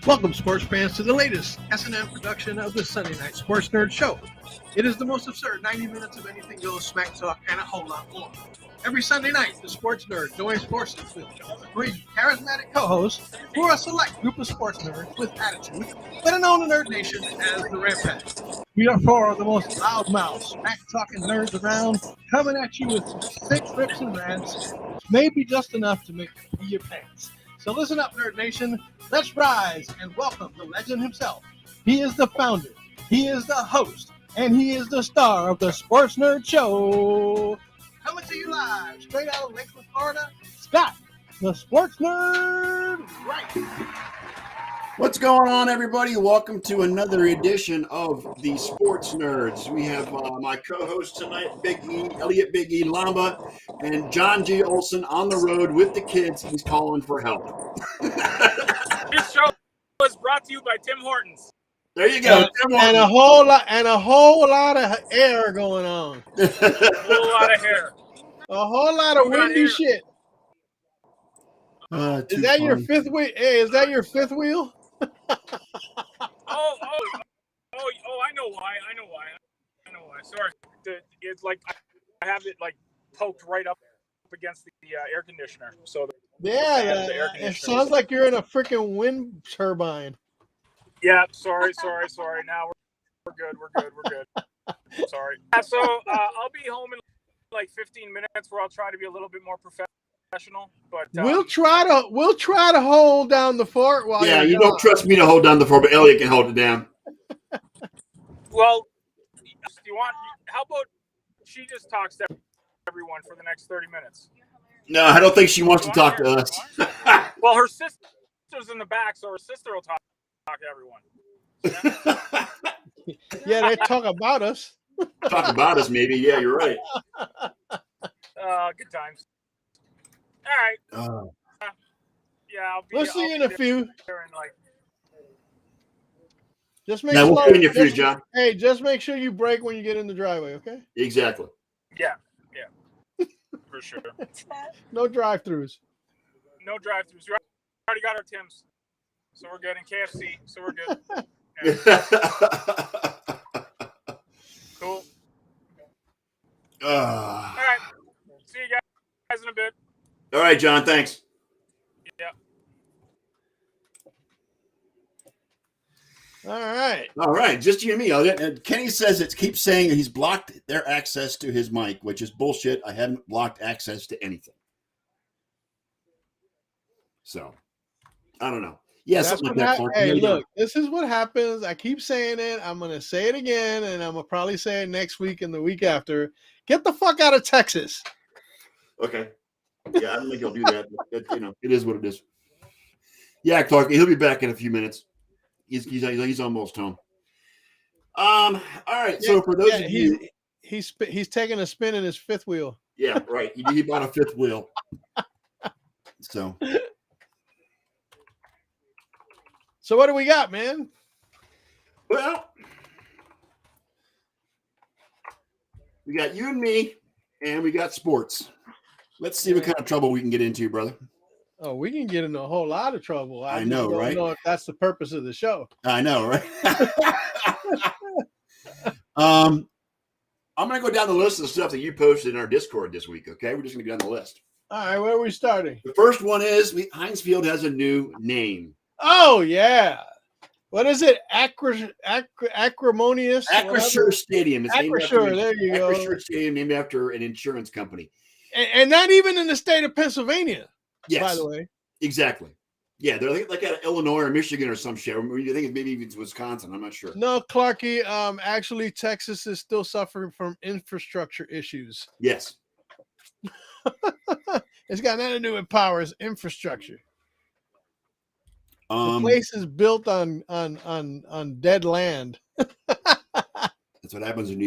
Welcome, sports fans, to the latest S&M production of the Sunday Night Sports Nerd Show. It is the most absurd 90 minutes of anything goes, smack talk, and a whole lot more. Every Sunday night, the sports nerd joins forces with three charismatic co-hosts who are a select group of sports nerds with attitude that are known in Nerd Nation as the Red Pack. We are four of the most loudmouth, smack-talking nerds around, coming at you with some sick rips and rants, maybe just enough to make you pee your pants. So listen up, Nerd Nation. Let's rise and welcome the legend himself. He is the founder, he is the host, and he is the star of the Sports Nerd Show. Coming to you live, straight out of Lakeland, Florida, Scott, the Sports Nerd Right. What's going on, everybody? Welcome to another edition of the Sports Nerds. We have my co-host tonight, Big E, Elliot Big E Lamba, and John G. Olson on the road with the kids. He's calling for help. This show was brought to you by Tim Hortons. There you go. And a whole lot of air going on. A whole lot of hair. A whole lot of windy shit. Is that your fifth wheel? Hey, is that your fifth wheel? Oh, I know why. Sorry. It's like I have it like poked right up against the air conditioner. So it sounds like you're in a freaking wind turbine. Yeah, sorry. Now we're good. Sorry. So I'll be home in like 15 minutes where I'll try to be a little bit more professional. But we'll try to hold down the fort while you don't trust me to hold down the fort, but Elliot can hold it down. Well, how about she just talks to everyone for the next 30 minutes? No, I don't think she wants to talk to us. Well, her sister's in the back, so her sister will talk to everyone. Yeah, they talk about us. Talk about us, maybe. Yeah, you're right. Good times. All right. We'll see you in a few. Just make we'll see you in a few, John. Hey, just make sure you brake when you get in the driveway, okay? Exactly. Yeah. For sure. No drive-throughs. We already got our Tims, so we're good. In KFC, so we're good. Yeah. Cool. All right. See you guys in a bit. All right, John. Thanks. Yeah. All right. Just you and me, Elliot. And Kenny says it keeps saying he's blocked their access to his mic, which is bullshit. I haven't blocked access to anything. So, I don't know. Yeah, something like that. Hey, look, this is what happens. I keep saying it. I'm going to say it again, and I'm going to probably say it next week and the week after. Get the fuck out of Texas. Okay. Yeah, I don't think he'll do that. But, it is what it is. Yeah, Clark, he'll be back in a few minutes. He's almost home. All right. So for those of you, he's taking a spin in his fifth wheel. Yeah, right. He bought a fifth wheel. So what do we got, man? Well, we got you and me, and we got sports. Let's see what kind of trouble we can get into, brother. Oh, we can get into a whole lot of trouble. I know, right? I don't know if that's the purpose of the show. I know, right? I'm going to go down the list of the stuff that you posted in our Discord this week, okay? We're just going to go down the list. All right, where are we starting? The first one is Heinz Field has a new name. Oh, yeah. What is it? Acrimonious? Acrisure Stadium. Acrisure, there you go. Acrisure Stadium, named after an insurance company. And not even in the state of Pennsylvania. Yes. By the way. Exactly. Yeah, they're like out of Illinois or Michigan or some shit. I think maybe even Wisconsin. I'm not sure. No, Clarky. Actually, Texas is still suffering from infrastructure issues. Yes. It's got nothing to do with power. It's infrastructure. The place is built on dead land. That's what happens when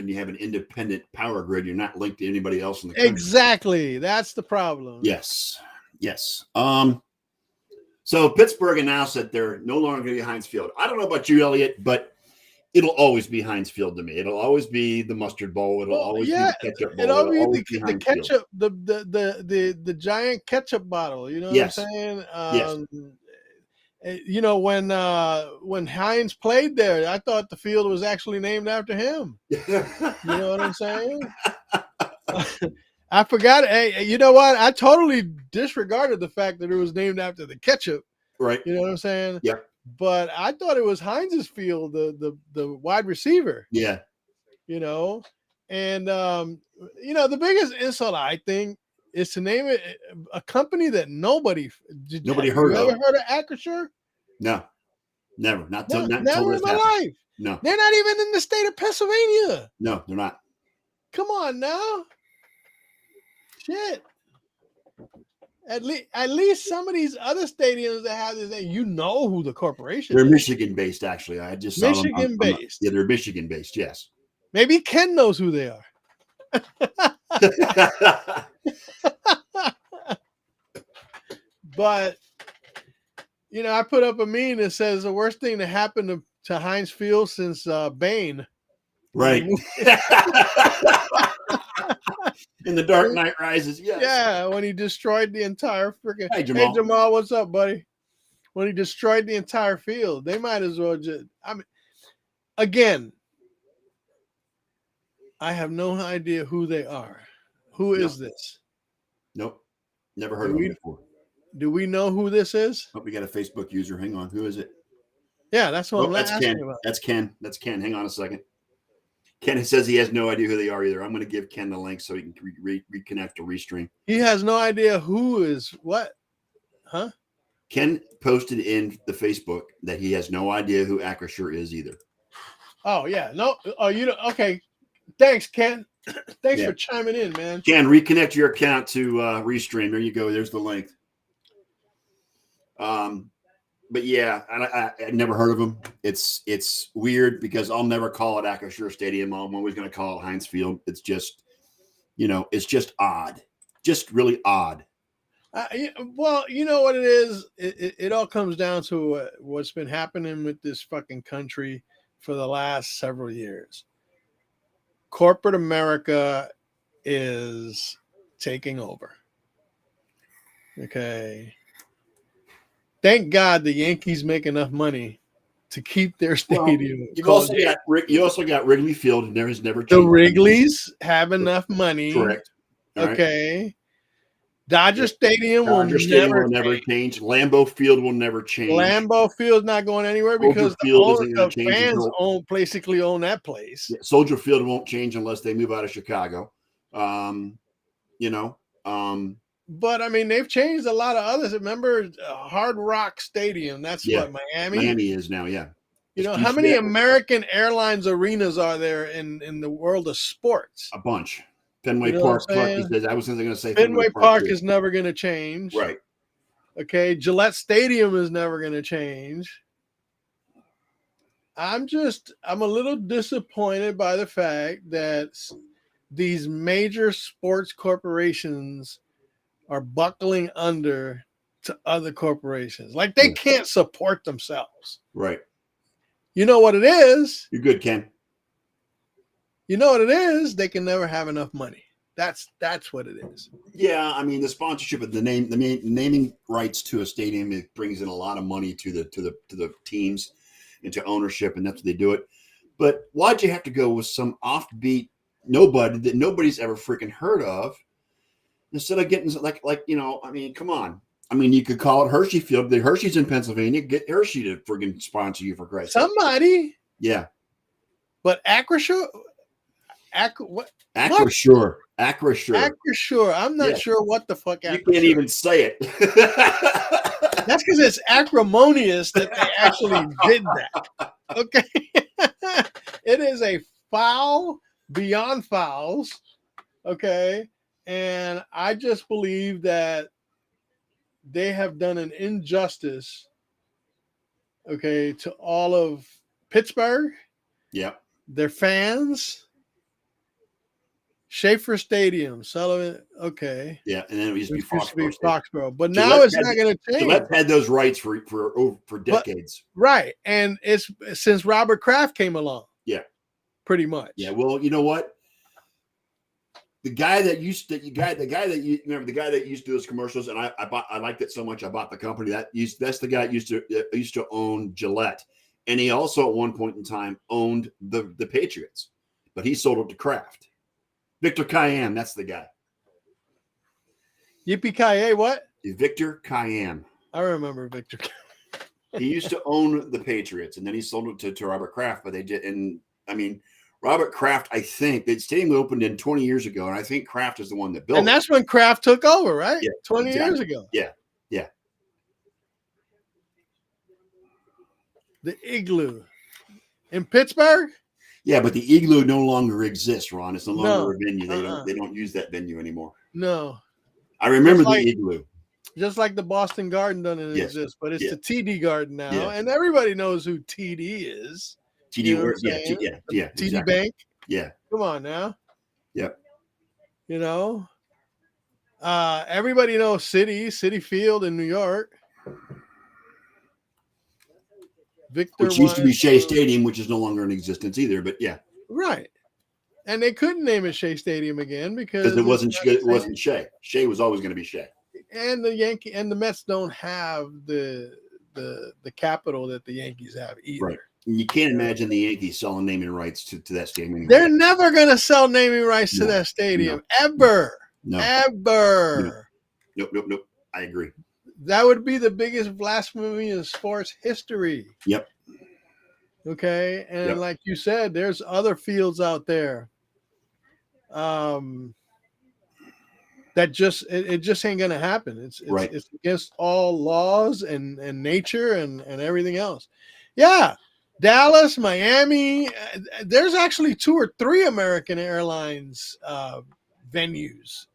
you have an independent power grid. You're not linked to anybody else in the country. Exactly. That's the problem. Yes. So Pittsburgh announced that they're no longer going to be Heinz Field. I don't know about you, Elliot, but it'll always be Heinz Field to me. It'll always be the mustard bowl. It'll always be the ketchup bowl. It'll always be the ketchup, the giant ketchup bottle. You know what I'm saying? You know, when Hines played there, I thought the field was actually named after him. You know what I'm saying? I forgot. Hey, you know what? I totally disregarded the fact that it was named after the ketchup. Right. You know what I'm saying? Yeah. But I thought it was Hines's field, the wide receiver. Yeah. You know, and you know, the biggest insult I think is to name it a company that nobody heard you of. ever heard of Acrisure? No, never. Not until Never in this my happened. life. No, They're not even in the state of Pennsylvania. no, they're not. Come on now. Shit. At least some of these other stadiums that have this, you know who the corporation They're is. Michigan based, actually. I just saw them. Michigan based. Yeah, they're Michigan based. Yes. Maybe Ken knows who they are. But you know, I put up a meme that says the worst thing that happened to Heinz Field since Bane. Right. In The Dark Knight Rises. Yes. Yeah, when he destroyed the entire freaking. Hey, Jamal. What's up, buddy? When he destroyed the entire field, they might as well just. I mean, again, I have no idea who they are. Who is this? Nope. Never heard of them before. Do we know who this is? Oh, we got a Facebook user. Hang on. Who is it? Yeah, that's what I'm asking Ken. about. That's Ken. That's Ken. Hang on a second. Ken says he has no idea who they are either. I'm going to give Ken the link so he can reconnect or restream. He has no idea who is what. Huh? Ken posted in the Facebook that he has no idea who Acrisure is either. Oh, yeah. No. Oh, you know. Okay. Thanks, Ken. Thanks for chiming in, man. Ken, reconnect your account to restream. There you go. There's the link. But yeah, I never heard of them. It's weird because I'll never call it Acrisure Stadium. I'm always going to call it Heinz Field. It's just, you know, it's just odd, just really odd. Well, you know what it is. It all comes down to what's been happening with this fucking country for the last several years. Corporate America is taking over. Okay. Thank God the Yankees make enough money to keep their stadium. Well, you also got Wrigley Field, and there has never changed. The Wrigleys have enough money. Correct. All okay. Right. Dodger Stadium will never change. Lambeau Field will never change. Lambeau Field's not going anywhere because the fans basically own that place. Yeah, Soldier Field won't change unless they move out of Chicago. You know. But I mean, they've changed a lot of others. Remember Hard Rock Stadium? That's what Miami. Miami is now. Yeah. You know, how many American Airlines arenas are there in the world of sports? A bunch. Fenway Park. He says, I was going to say Fenway Park is never going to change. Right. Okay. Gillette Stadium is never going to change. I'm a little disappointed by the fact that these major sports corporations are buckling under to other corporations. Like they can't support themselves. Right. You know what it is? You're good, Ken. You know what it is? They can never have enough money. That's what it is. Yeah, I mean the sponsorship of the naming rights to a stadium, it brings in a lot of money to the teams and to ownership, and that's what they do it. But why'd you have to go with some offbeat nobody that nobody's ever freaking heard of instead of getting like you know? I mean, come on. I mean, you could call it Hershey Field. The Hershey's in Pennsylvania. Get Hershey to friggin' sponsor you for Christ's sake. Somebody. Yeah. But Acrisure. What? Acrisure. I'm not sure what the fuck. You can't even say it. That's because it's acrimonious that they actually did that. Okay. It is a foul beyond fouls. Okay. And I just believe that they have done an injustice, okay, to all of Pittsburgh. Yeah. Their fans. Schaefer Stadium, Sullivan, okay. Yeah, and then it used to be Foxborough. But now it's not going to change. Gillette had those rights for decades. Right, and it's since Robert Kraft came along. Yeah. Pretty much. Yeah, well, you know what? the guy that used to do those commercials, and I liked it so much I bought the company. That's the guy that used to own Gillette, and he also at one point in time owned the Patriots, but he sold it to Kraft. Victor Kiam, that's the guy. Yippee-ki-yay, what? Victor Kiam. I remember Victor. He used to own the Patriots, and then he sold it to Robert Kraft. But they did, and I mean, Robert Kraft, I think the stadium opened in 20 years ago, and I think Kraft is the one that built it. And that's when Kraft took over, right? Yeah, 20 exactly. years ago. Yeah. The Igloo in Pittsburgh. Yeah, but the Igloo no longer exists, Ron. It's no longer a venue. Uh-uh. They don't use that venue anymore. No. I remember the Igloo. Just like the Boston Garden doesn't exist, but it's the TD Garden now, and everybody knows who TD is. TD, you know TD exactly. Bank. Yeah. Come on now. Yep. You know, everybody knows City Field in New York. Which used to be Shea Stadium, which is no longer in existence either. But yeah, right. And they couldn't name it Shea Stadium again because it wasn't Shea. Shea was always going to be Shea. And the Mets don't have the capital that the Yankees have either. Right. You can't imagine the Yankees selling naming rights to that stadium anymore. They're never going to sell naming rights to that stadium ever. No. Ever. Nope. I agree. That would be the biggest blasphemy in sports history. Yep. Okay. And like you said, there's other fields out there. That just ain't gonna happen. It's against all laws and nature and everything else. Yeah. Dallas, Miami. There's actually 2 or 3 American Airlines venues.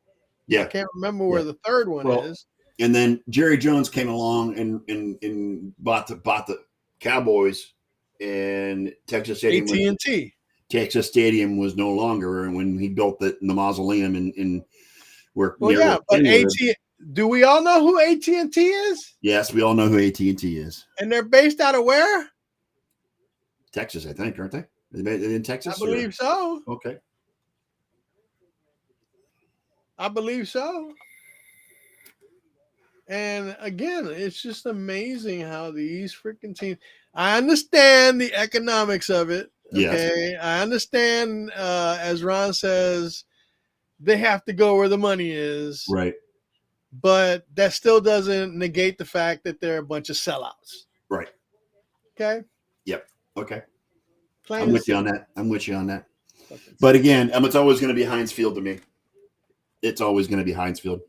Yeah. I can't remember where the third one is. And then Jerry Jones came along and bought the Cowboys, and Texas Stadium. AT&T. Texas Stadium was no longer, and when he built the mausoleum in where. Well, yeah, but do we all know who AT&T is? Yes, we all know who AT&T is. And they're based out of where? Texas, I think, aren't they? Are they in Texas? I believe so. Okay. I believe so. And again, it's just amazing how these freaking teams. I understand the economics of it. Okay, yes. I understand. As Ron says, they have to go where the money is. Right. But that still doesn't negate the fact that they're a bunch of sellouts. Right. Okay. Yep. Okay. I'm with you on that. But again, it's always going to be Heinz Field to me. It's always going to be Heinz Field.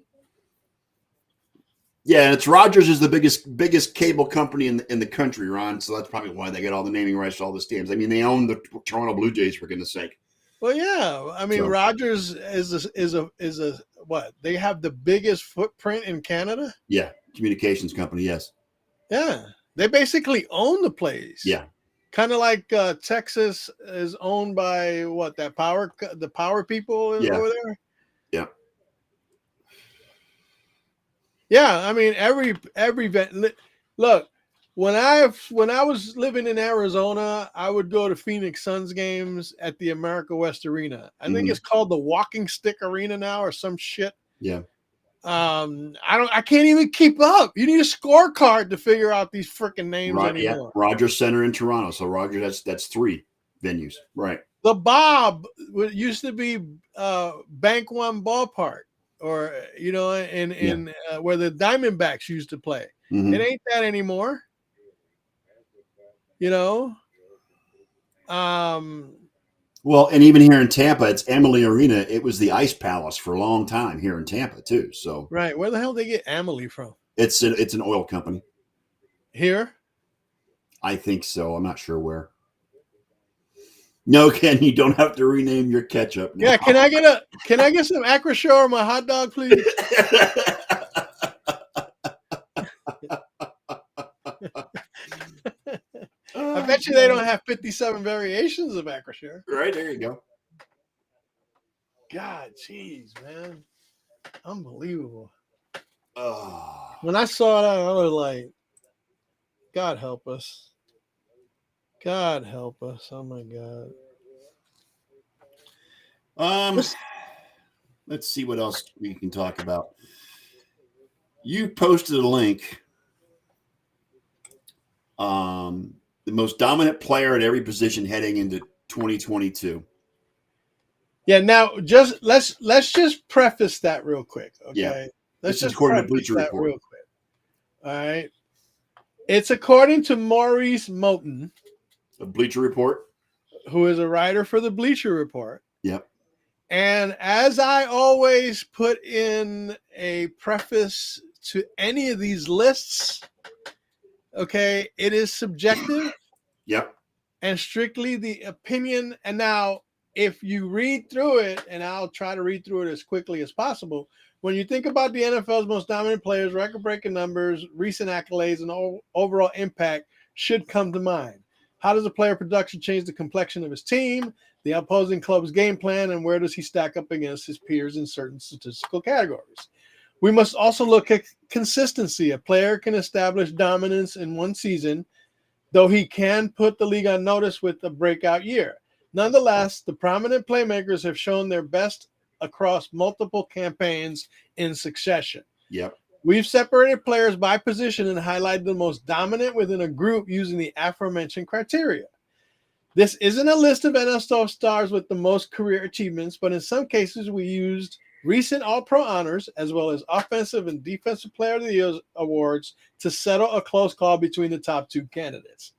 Yeah, it's Rogers is the biggest cable company in the country, Ron. So that's probably why they get all the naming rights to all the stadiums. I mean, they own the Toronto Blue Jays, for goodness sake. Well, yeah. I mean, Rogers is a what? They have the biggest footprint in Canada. Yeah, communications company. Yes. Yeah, they basically own the place. Yeah. Kind of like Texas is owned by what? The power people over there. Yeah. Yeah, I mean every look. When I was living in Arizona, I would go to Phoenix Suns games at the America West Arena. I think it's called the Walking Stick Arena now or some shit. Yeah. I can't even keep up. You need a scorecard to figure out these freaking names anymore. Yeah. Rogers Center in Toronto. So Rogers, that's 3 venues. Right. The Bob used to be Bank One Ballpark. Or in where the Diamondbacks used to play. Mm-hmm. It ain't that anymore. Well, and even here in Tampa, it's Amalie Arena. It was the Ice Palace for a long time here in Tampa too. So right, where the hell did they get Amalie from? It's an oil company. Here? I think so. I'm not sure where. No, Ken, you don't have to rename your ketchup now. Yeah, can I get some Acrisure on my hot dog, please? I bet you they don't have 57 variations of Acrisure. Right, there you go. God, jeez, man. Unbelievable. Oh. When I saw that, I was like, God help us. God help us. Oh my God. let's see what else we can talk about. You posted a link. The most dominant player at every position heading into 2022. Yeah. Now, let's just preface that real quick. Okay. Yeah. Let's This is just according to preface Bleacher that Report. real quick. All right. It's according to Maurice Moton, A Bleacher Report. who is a writer for the Bleacher Report. Yep. And as I always put in a preface to any of these lists, okay, it is subjective. Yep. And strictly the opinion. And now, if you read through it, and I'll try to read through it as quickly as possible, when you think about the NFL's most dominant players, record-breaking numbers, recent accolades, and overall impact should come to mind. How does a player production change the complexion of his team, the opposing club's game plan, and where does he stack up against his peers in certain statistical categories? We must also look at consistency. A player can establish dominance in one season, though he can put the league on notice with a breakout year. Nonetheless, the prominent playmakers have shown their best across multiple campaigns in succession. Yep. We've separated players by position and highlighted the most dominant within a group using the aforementioned criteria. This isn't a list of NFL stars with the most career achievements, but in some cases we used recent All-Pro honors as well as offensive and defensive player of the year awards to settle a close call between the top two candidates.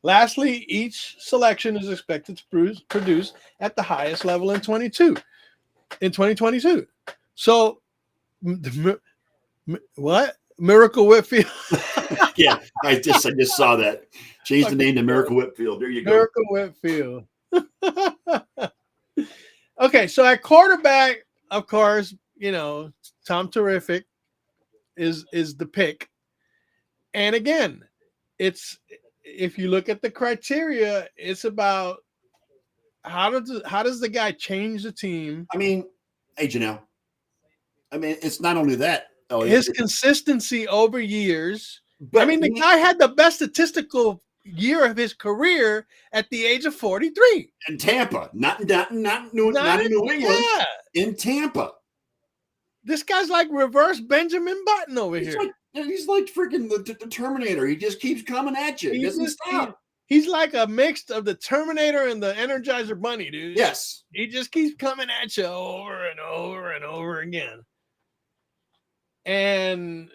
Lastly, each selection is expected to produce at the highest level in 2022. So, what? Miracle Whitfield? Yeah, I just saw that. Change the name to Miracle Whitfield. There you go. Miracle Whitfield. Okay, so at quarterback, of course, Tom Terrific is the pick. And again, it's if you look at the criteria, it's about how does the guy change the team? I mean, hey, Janelle. I mean, it's not only that. His consistency over years. But the guy had the best statistical year of his career at the age of 43. In Tampa, not in New England. Yeah. In Tampa. This guy's like reverse Benjamin Button over here. He's like freaking the Terminator. He just keeps coming at you. He doesn't stop. He's like a mix of the Terminator and the Energizer Bunny, dude. Yes. He just keeps coming at you over and over and over again. And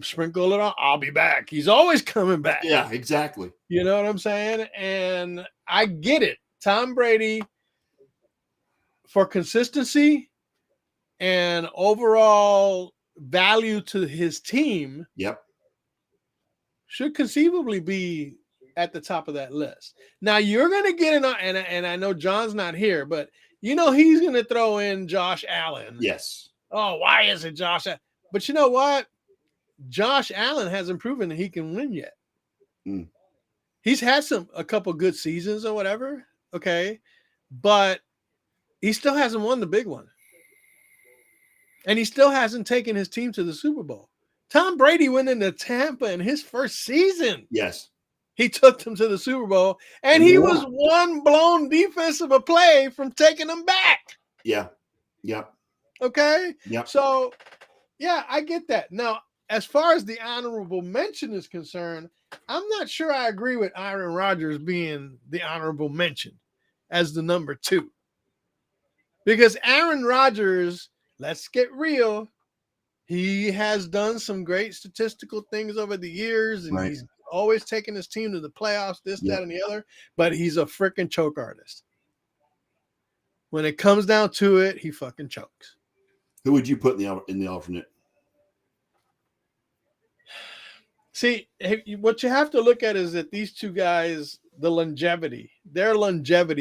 sprinkle it on. I'll be back. He's always coming back. Yeah, exactly. You know what I'm saying? And I get it. Tom Brady, for consistency and overall value to his team, yep, should conceivably be at the top of that list. Now you're going to get in, and I know John's not here, but he's going to throw in Josh Allen. Yes. Oh, why is it Josh Allen? But you know what? Josh Allen hasn't proven that he can win yet. Mm. He's had a couple good seasons or whatever, okay? But he still hasn't won the big one. And he still hasn't taken his team to the Super Bowl. Tom Brady went into Tampa in his first season. Yes. He took them to the Super Bowl, and he was one blown defensive play from taking them back. Yeah. Yep. Okay? Yep. So, yeah, I get that. Now, as far as the honorable mention is concerned, I'm not sure I agree with Aaron Rodgers being the honorable mention as the number 2. Because Aaron Rodgers, let's get real, he has done some great statistical things over the years, and he's always taken his team to the playoffs, that, and the other, but he's a freaking choke artist. When it comes down to it, he fucking chokes. Who would you put in the alternate? See, what you have to look at is that these two guys, their longevity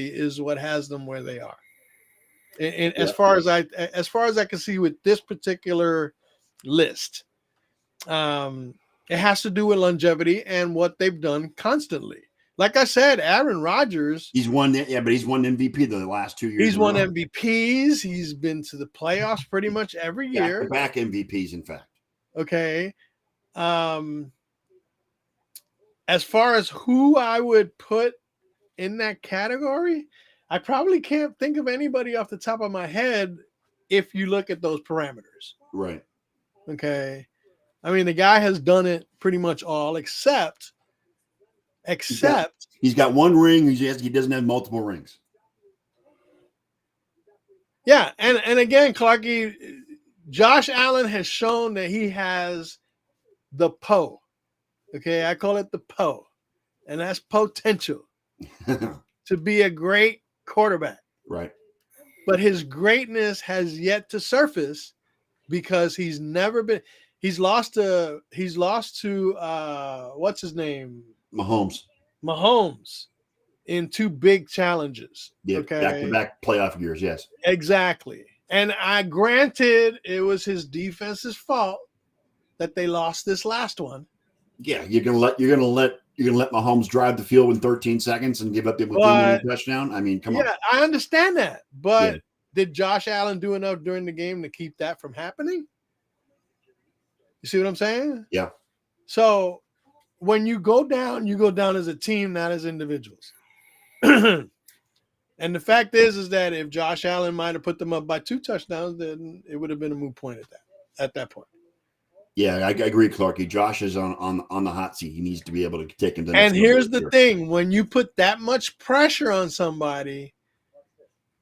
is what has them where they are. And as far as I can see with this particular list, it has to do with longevity and what they've done constantly. Like I said, Aaron Rodgers. He's won MVP the last 2 years. He's won MVPs. He's been to the playoffs pretty much every year. Back MVPs, in fact. Okay. As far as who I would put in that category, I probably can't think of anybody off the top of my head if you look at those parameters. Right. Okay. I mean, the guy has done it pretty much all except He's got one ring. He doesn't have multiple rings. Yeah, and again, Clarky, Josh Allen has shown that he has the Okay, I call it the and that's potential to be a great quarterback. Right. But his greatness has yet to surface because he's never been. He's lost to what's his name? Mahomes in two big challenges. Yeah, okay, back-to-back playoff years. Yes, exactly. And I granted it was his defense's fault that they lost this last one. Yeah, you're gonna let Mahomes drive the field in 13 seconds and give up the game-winning touchdown. I mean, come on. Yeah, I understand that, but did Josh Allen do enough during the game to keep that from happening? You see what I'm saying? Yeah. So when you go down as a team, not as individuals. And the fact is that if Josh Allen might have put them up by 2 touchdowns, then it would have been a moot point at that point. Yeah, I agree, Clarky. Josh is on the hot seat. He needs to be able to take him to the next. And here's the thing: when you put that much pressure on somebody,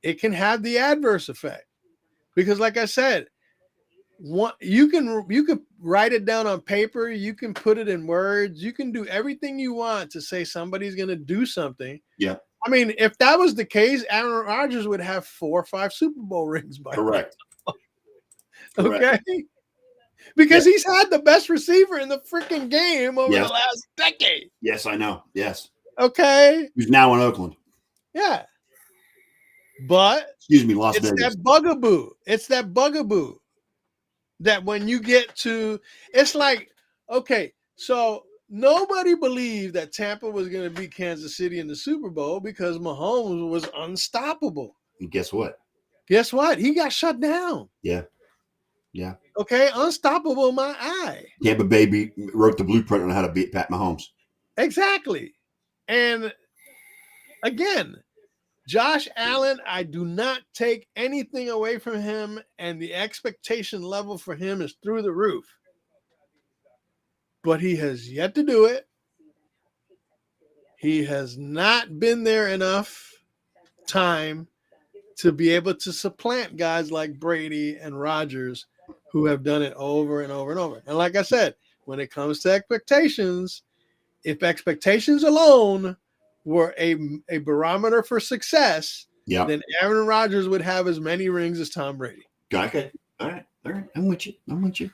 it can have the adverse effect. Because, like I said, you can write it down on paper, you can put it in words, you can do everything you want to say somebody's going to do something. Yeah. I mean, if that was the case, Aaron Rodgers would have 4 or 5 Super Bowl rings by Correct. now. Okay. Because he's had the best receiver in the freaking game over the last decade. Yes, I know. Yes. Okay. Who's now in Oakland. Yeah. But excuse me, Las Vegas. It's that bugaboo that when you get to, it's like, okay, so nobody believed that Tampa was going to beat Kansas City in the Super Bowl because Mahomes was unstoppable. And guess what? He got shut down. Yeah. Okay, unstoppable my eye. Tampa Bay wrote the blueprint on how to beat Pat Mahomes. Exactly. And again, Josh Allen, I do not take anything away from him, and the expectation level for him is through the roof. But he has yet to do it. He has not been there enough time to be able to supplant guys like Brady and Rodgers who have done it over and over and over. And like I said, when it comes to expectations, if expectations alone were a barometer for success, then Aaron Rodgers would have as many rings as Tom Brady. Okay. All right. I'm with you.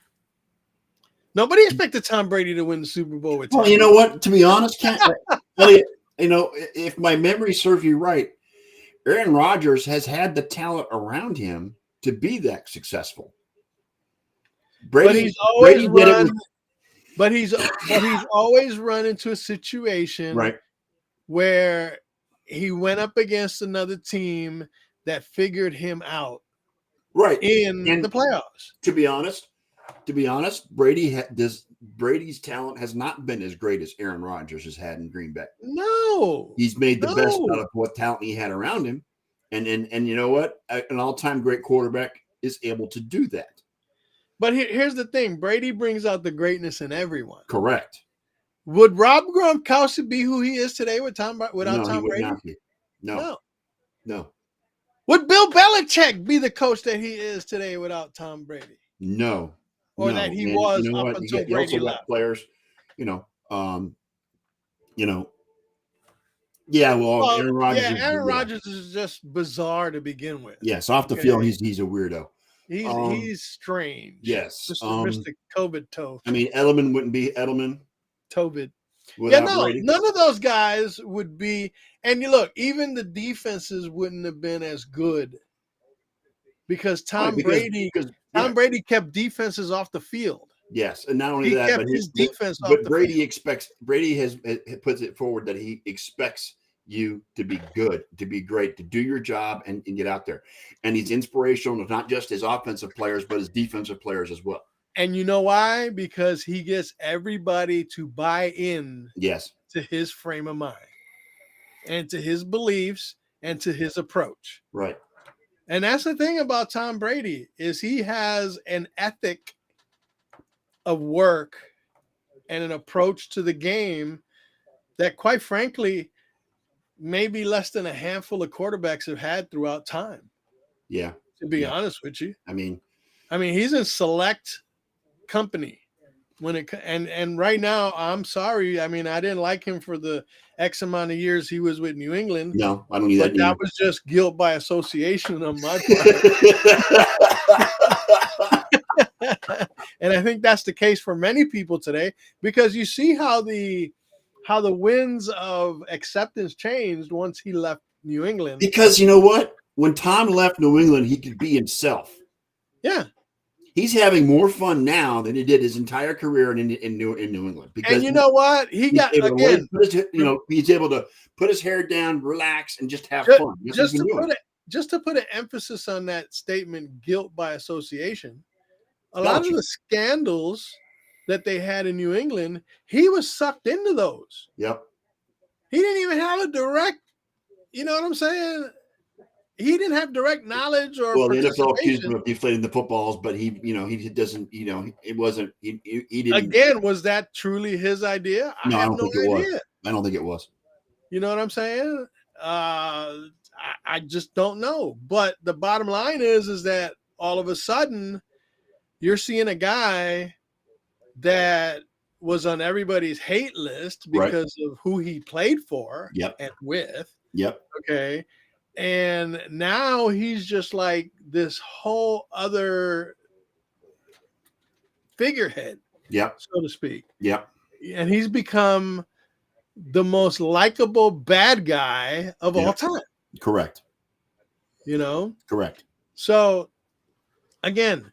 Nobody expected Tom Brady to win the Super Bowl with Tom. Well, you know what? To be honest, Elliot, if my memory serves you right, Aaron Rodgers has had the talent around him to be that successful. Brady he's always run into a situation where he went up against another team that figured him out in the playoffs. To be honest, Brady's talent has not been as great as Aaron Rodgers has had in Green Bay. No. He's made the best out of what talent he had around him. And you know what? An all-time great quarterback is able to do that. But here's the thing. Brady brings out the greatness in everyone. Correct. Would Rob Gronkowski be who he is today without Tom Brady? Not be. No. Would Bill Belichick be the coach that he is today without Tom Brady? No. Or that he was up until Brady left. Players, Aaron Rodgers. Yeah, Aaron Rodgers is just bizarre to begin with. Yes, off the field, he's a weirdo. He's strange. Yes. Mr. COVID toe. I mean, Edelman wouldn't be Edelman. Tobit. Brady. None of those guys would be. And you look, even the defenses wouldn't have been as good because Tom Brady kept defenses off the field. Yes, and not only that, but his defense. But Brady has puts it forward that he expects you to be good, to be great, to do your job and get out there. And he's inspirational to not just his offensive players, but his defensive players as well. And you know why? Because he gets everybody to buy in to his frame of mind and to his beliefs and to his approach. Right. And that's the thing about Tom Brady is he has an ethic of work and an approach to the game that, quite frankly, maybe less than a handful of quarterbacks have had throughout time. Yeah. To be honest with you, I mean, he's in select company when it and right now, I'm sorry. I mean, I didn't like him for the X amount of years he was with New England. no, I don't need But that. that was just guilt by association on my part. And I think that's the case for many people today, because you see how the winds of acceptance changed once he left New England. Because you know what? When Tom left New England, he could be himself. Yeah. He's having more fun now than he did his entire career in New England. Because and you know what? He got, again, he's able to put his hair down, relax, and just have fun. Just to put an emphasis on that statement, guilt by association. A lot of the scandals that they had in New England, he was sucked into those. Yep. He didn't even have a direct, you know what I'm saying? He didn't have direct knowledge or the NFL accused him of deflating the footballs, but he doesn't, it wasn't, he didn't. Again, was that truly his idea? No, I don't think it was. I don't think it was. You know what I'm saying? I just don't know. But the bottom line is that all of a sudden you're seeing a guy that was on everybody's hate list because of who he played for and with. Yep. Okay. And now he's just like this whole other figurehead, so to speak. Yep. And he's become the most likable bad guy of all time. Correct. Correct. So, again,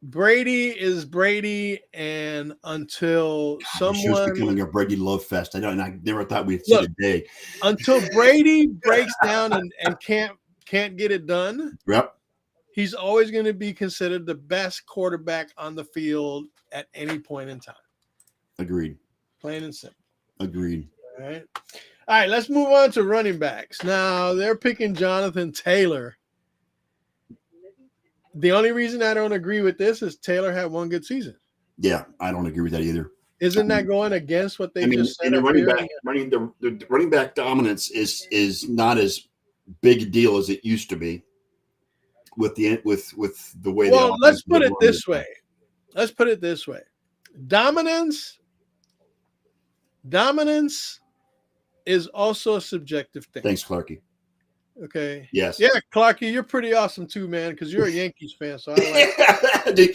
Brady is Brady, and until someone becoming a Brady love fest, I never thought we'd see the day. Until Brady breaks down and can't get it done. Yep. He's always going to be considered the best quarterback on the field at any point in time. Agreed. Plain and simple. Agreed. All right. Let's move on to running backs. Now they're picking Jonathan Taylor. The only reason I don't agree with this is Taylor had one good season. Yeah, I don't agree with that either. Isn't that going against what they just said? The running back dominance is not as big a deal as it used to be with the way. Well, let's put it this way. Dominance is also a subjective thing. Thanks, Clarky. Okay. Yes. Yeah, Clarky, you're pretty awesome too, man, because you're a Yankees fan. So I like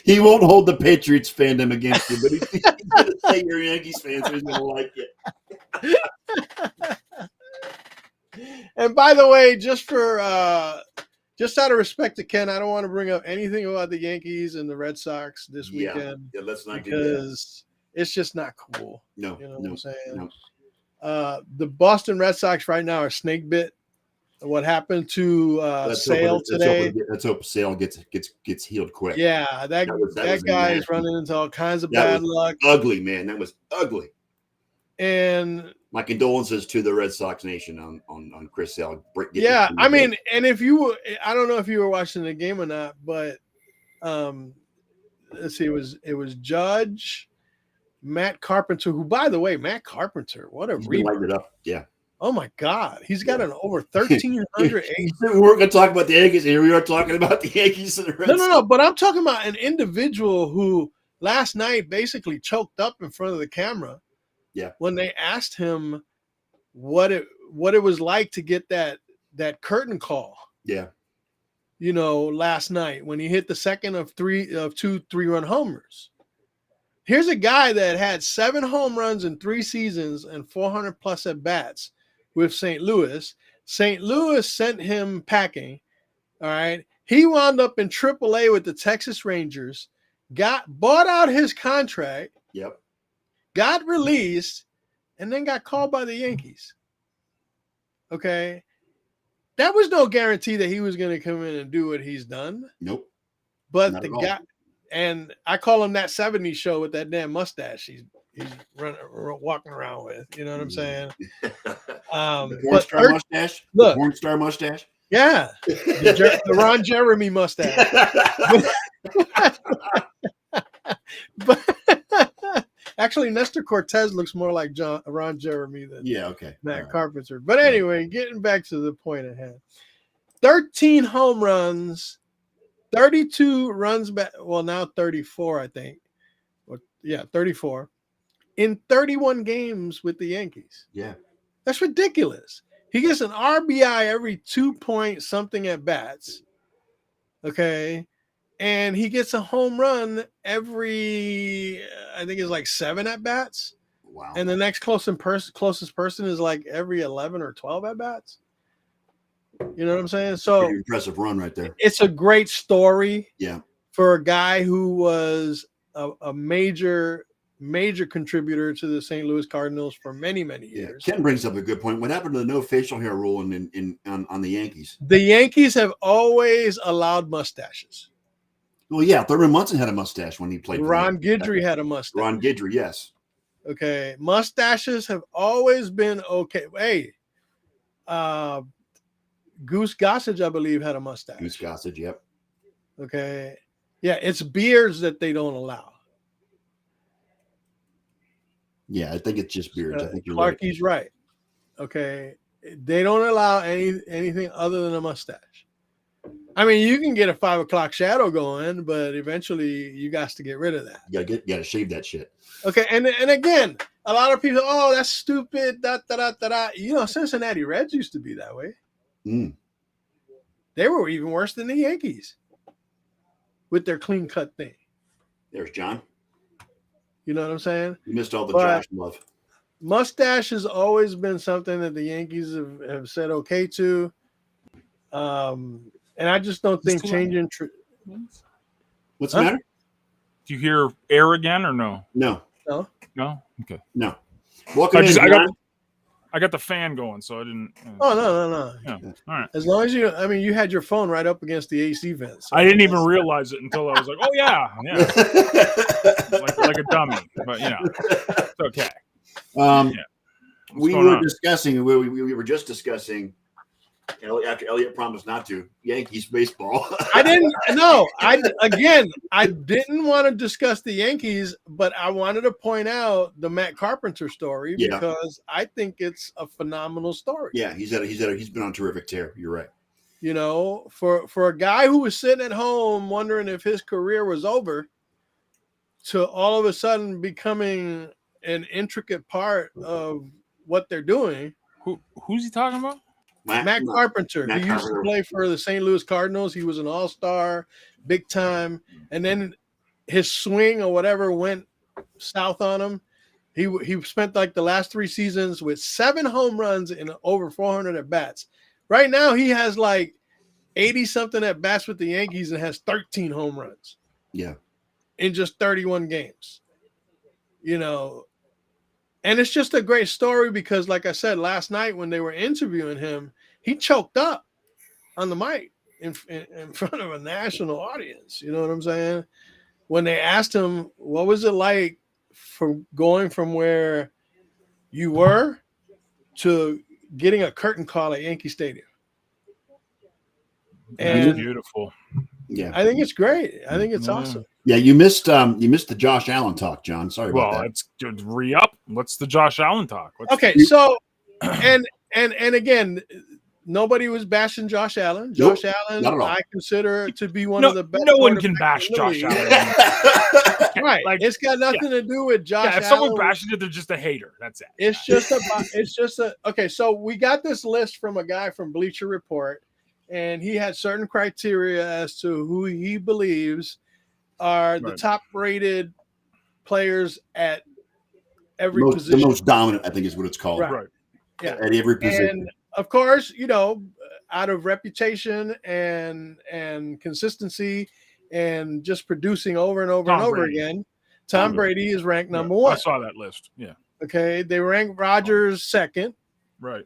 he won't hold the Patriots fandom against you, but he's going to say you're a Yankees fan, so he's going to like it. And by the way, just out of respect to Ken, I don't want to bring up anything about the Yankees and the Red Sox this weekend. Yeah, let's not do that. Because it's just not cool. No. You know what I'm saying? No. The Boston Red Sox right now are snake bit. What happened to Sale today? Let's hope Sale gets healed quick. Yeah, that guy is running into all kinds of bad luck. Ugly, man. That was ugly. And my condolences to the Red Sox Nation on Chris Sale. I mean, and if you were, I don't know if you were watching the game or not, but let's see, it was Judge, Matt Carpenter, who, by the way, what a rebound. Yeah. Oh my God, he's got an over 1,300. We weren't going to talk about the Yankees. Here we are talking about the Yankees and the Red Sox. No. But I'm talking about an individual who last night basically choked up in front of the camera. Yeah. When they asked him what it was like to get that curtain call. Yeah. Last night when he hit the second of two 3-run homers. Here's a guy that had 7 home runs in 3 seasons and 400 plus at bats with St. Louis. St. Louis sent him packing. All right. He wound up in AAA with the Texas Rangers, bought out his contract. Yep. Got released, and then got called by the Yankees. Okay. That was no guarantee that he was going to come in and do what he's done. Nope. But the guy, and I call him that 70s show with that damn mustache. walking around with. You know what I'm saying? The porn But star mustache. look. The porn star mustache. Yeah, the Ron Jeremy mustache. But actually, Nestor Cortez looks more like Ron Jeremy than Matt Carpenter. But anyway, getting back to the point at hand. 13 home runs, 32 runs back. Well, now 34, I think. Yeah, 34 in 31 games with the Yankees. Yeah. That's ridiculous. He gets an RBI every 2 point something at bats. Okay. And he gets a home run every, I think it's like 7 at bats. Wow. And the next closest person is like every 11 or 12 at bats. You know what I'm saying? So pretty impressive run right there. It's a great story. Yeah. For a guy who was a major contributor to the St. Louis Cardinals for many, many years. Ken brings up a good point. What happened to the no facial hair rule on the Yankees? The Yankees have always allowed mustaches. Well, yeah, Thurman Munson had a mustache when he played. Ron Guidry had a mustache. Ron Guidry, yes. Okay, mustaches have always been okay. Hey, Goose Gossage, I believe, had a mustache. Goose Gossage, yep. Okay, yeah, it's beards that they don't allow. Yeah, I think it's just beards. I think you're Clarky's right. Okay, they don't allow anything other than a mustache. I mean, you can get a 5 o'clock shadow going, but eventually you got to get rid of that. You gotta shave that shit. Okay, and again, a lot of people, oh, that's stupid. You know, Cincinnati Reds used to be that way. Mm. They were even worse than the Yankees with their clean cut thing. There's John. You know what I'm saying? You missed all the Josh love. Mustache has always been something that the Yankees have said okay to. And I just don't think changing. What's the matter? Do you hear air again or no? No. Okay. No. Welcome in, John. I got the fan going, so I didn't. Oh no. Yeah. All right. As long as you had your phone right up against the AC vent. So I didn't even realize it until I was like, "Oh yeah, like a dummy." But it's okay. We were discussing. We were just discussing. After Elliot promised not to, Yankees baseball. I didn't. No, I didn't want to discuss the Yankees, but I wanted to point out the Matt Carpenter story because I think it's a phenomenal story. Yeah, he's been on terrific tear. You're right. You know, for a guy who was sitting at home wondering if his career was over, to all of a sudden becoming an intricate part of what they're doing. Who's he talking about? Matt Carpenter. He used to play for the St. Louis Cardinals. He was an all-star, big time. And then his swing or whatever went south on him. He spent like the last 3 seasons with 7 home runs and over 400 at-bats. Right now, he has like 80-something at-bats with the Yankees and has 13 home runs. Yeah. In just 31 games. You know, and it's just a great story because, like I said, last night when they were interviewing him, he choked up on the mic in front of a national audience. You know what I'm saying? When they asked him, what was it like for going from where you were to getting a curtain call at Yankee Stadium? And that's beautiful. Yeah, I think it's great. I think it's awesome. Yeah, you missed the Josh Allen talk, John. Sorry about that. Well, it's good. Re-up. What's the Josh Allen talk? So, and again, nobody was bashing Josh Allen. Josh Allen, I consider to be one of the best. No one can bash Josh Allen. Right. Like, it's got nothing to do with Josh Allen. If someone bashes it, they're just a hater. That's it. Okay, so we got this list from a guy from Bleacher Report, and he had certain criteria as to who he believes are the top-rated players at every position. The most dominant, I think, is what it's called. Right. Yeah. At every position. And of course, out of reputation and consistency and just producing over and over and over again, Tom Brady is ranked number 1. I saw that list. Yeah. Okay. They rank Rodgers second. Right.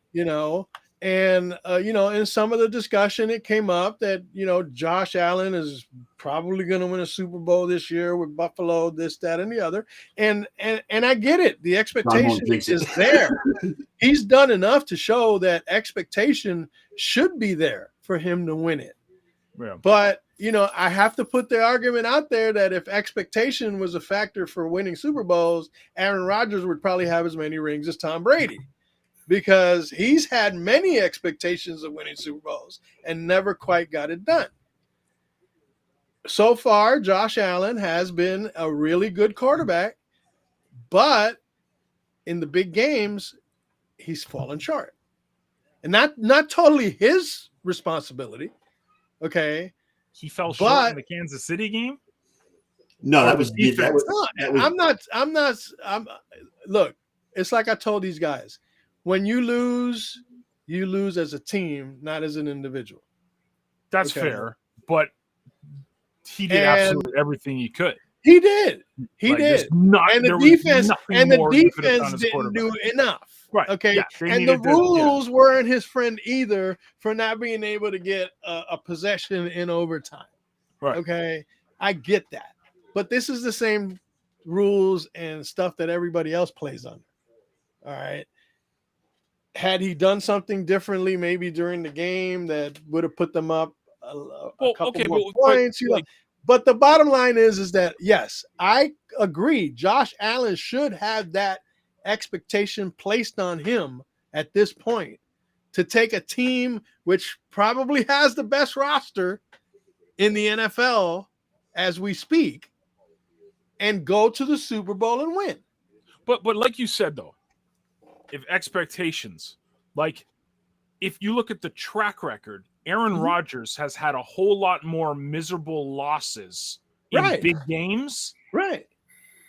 And, in some of the discussion, it came up that, Josh Allen is probably going to win a Super Bowl this year with Buffalo, this, that, and the other. And I get it. The expectation is there. He's done enough to show that expectation should be there for him to win it. Yeah. But, I have to put the argument out there that if expectation was a factor for winning Super Bowls, Aaron Rodgers would probably have as many rings as Tom Brady, because he's had many expectations of winning Super Bowls and never quite got it done. So far, Josh Allen has been a really good quarterback, but in the big games, he's fallen short. And not totally his responsibility, okay? He fell short in the Kansas City game? No, that was defense. Look, it's like I told these guys. When you lose as a team, not as an individual. That's fair, but he did absolutely everything he could. He did. And the defense didn't do enough. Right. Okay. Yeah, and the rules weren't his friend either for not being able to get a possession in overtime. Right. Okay. I get that. But this is the same rules and stuff that everybody else plays under. All right. Had he done something differently, maybe during the game, that would have put them up a couple more points. But the bottom line is that, yes, I agree. Josh Allen should have that expectation placed on him at this point to take a team which probably has the best roster in the NFL as we speak and go to the Super Bowl and win. But like you said, though, if expectations, like if you look at the track record, Aaron Rodgers has had a whole lot more miserable losses in big games. Right.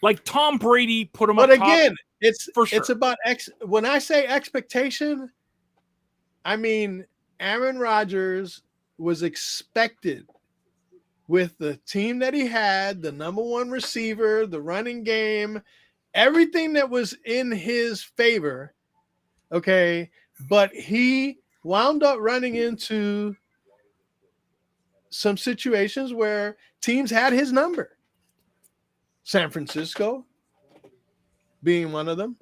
Like Tom Brady put him up top. But again, it's about when I say expectation, I mean Aaron Rodgers was expected with the team that he had, the number one receiver, the running game, everything that was in his favor. Okay. But he wound up running into some situations where teams had his number. San Francisco being one of them.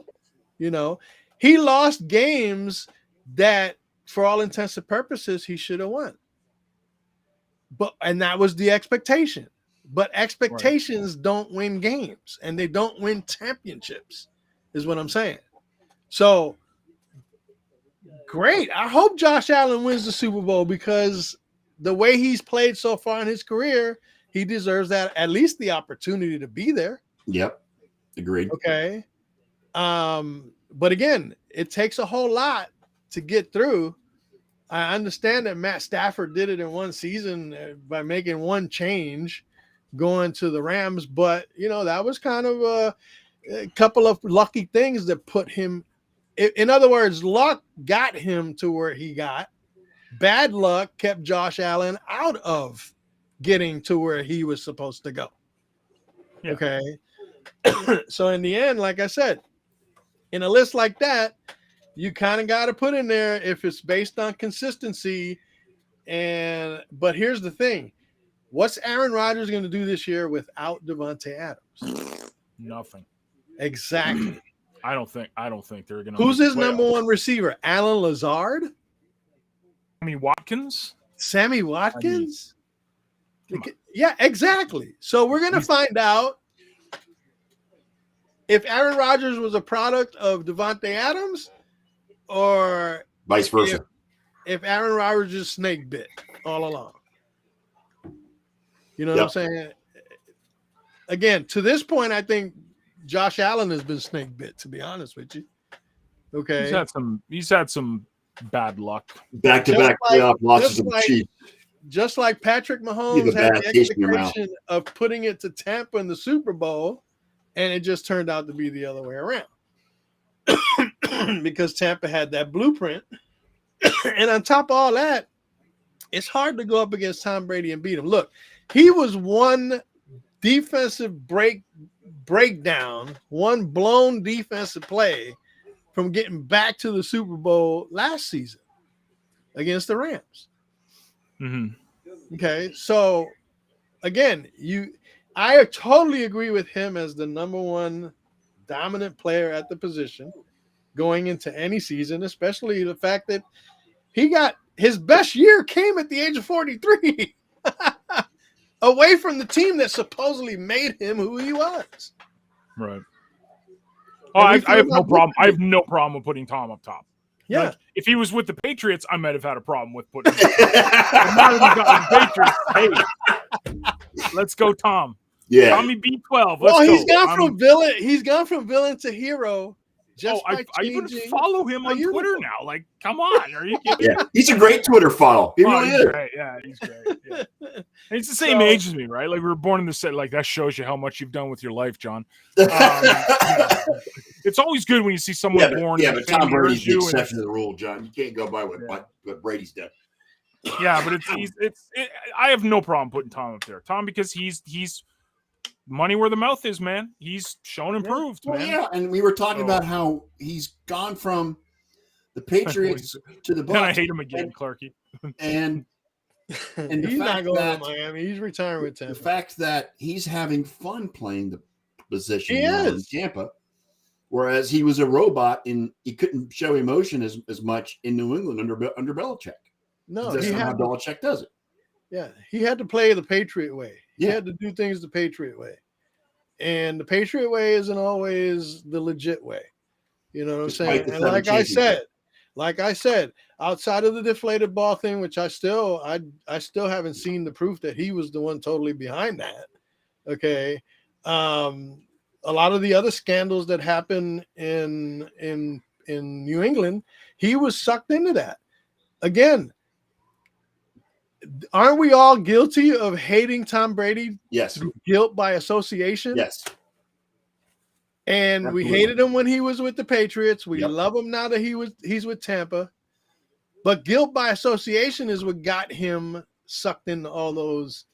He lost games that, for all intents and purposes, he should have won. And that was the expectation. But expectations don't win games, and they don't win championships, is what I'm saying. So, great. I hope Josh Allen wins the Super Bowl, because the way he's played so far in his career, he deserves that, at least the opportunity to be there. Yep. Agreed. Okay. But again, it takes a whole lot to get through. I understand that Matt Stafford did it in one season by making one change going to the Rams, but that was kind of a couple of lucky things that put him. In other words, luck got him to where he got. Bad luck kept Josh Allen out of getting to where he was supposed to go. Yeah. Okay. So in the end, like I said, in a list like that, you kind of got to put in there if it's based on consistency. But here's the thing. What's Aaron Rodgers going to do this year without Devontae Adams? Nothing. Exactly. I don't think they're going to. Who's his number one receiver? Alan Lazard? Sammy Watkins? Yeah, exactly. So we're going to find out if Aaron Rodgers was a product of Devontae Adams or vice versa. If Aaron Rodgers just snake bit all along. You know what I'm saying? Again, to this point, I think Josh Allen has been snake bit, to be honest with you. Okay. He's had some bad luck. Back-to-back playoff losses of the Chiefs. Just like Patrick Mahomes had the expectation of putting it to Tampa in the Super Bowl, and it just turned out to be the other way around. Because Tampa had that blueprint. And on top of all that, it's hard to go up against Tom Brady and beat him. Look, he was one defensive breakdown, one blown defensive play from getting back to the Super Bowl last season. against the Rams. Mm-hmm. Okay, so again, I totally agree with him as the number one dominant player at the position going into any season, especially the fact that he got his best year came at the age of 43 away from the team that supposedly made him who he was. Right. Oh, I have no problem. I have no problem with putting Tom up top. Yeah. Like, if he was with the Patriots, I might have had a problem with putting him up top. Now that he got the Patriots, hey, let's go, Tom. Yeah. Tommy B12. Well, he's gone from villain. He's gone from villain to hero. Just I even follow him on Twitter now. Like, come on, are you kidding? Yeah, he's a great Twitter follow. He really is. Great. Yeah, he's great. Yeah. He's the same age as me, right? Like, we were born in the set. Like, that shows you how much you've done with your life, John. It's always good when you see someone born. Yeah, but Tom Brady's the exception to the rule, John. You can't go by what Brady's done. Yeah, but I have no problem putting Tom up there. Tom, because he's money where the mouth is, man. He's shown improved, man. Yeah, and we were talking about how he's gone from the Patriots to the Bucs. And I hate him again, Clarky. And he's not going to Miami. He's retiring with Tampa. The fact that he's having fun playing the position in Tampa, whereas he was a robot and he couldn't show emotion as much in New England under Belichick. No, that's not how Belichick does it. Yeah, he had to play the Patriot way. He Yeah. had to do things the Patriot way. And the Patriot way isn't always the legit way. You know what I'm saying? And like I said, outside of the deflated ball thing, which I still haven't seen the proof that he was the one totally behind that. Okay. A lot of the other scandals that happen in New England, he was sucked into that. Again, aren't we all guilty of hating Tom Brady? Yes. Through guilt by association? Yes. And Absolutely. We hated him when he was with the Patriots. We love him now that he's with Tampa. But guilt by association is what got him sucked into all those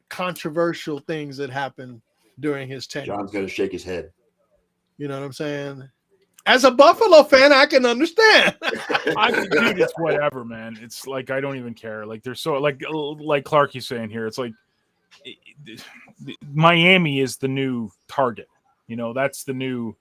controversial things that happened during his tenure. John's going to shake his head. You know what I'm saying? As a Buffalo fan, I can understand. Dude, it's whatever, man. It's like I don't even care. Like they're so like Clarky's saying here. It's like Miami is the new target. You know, that's the new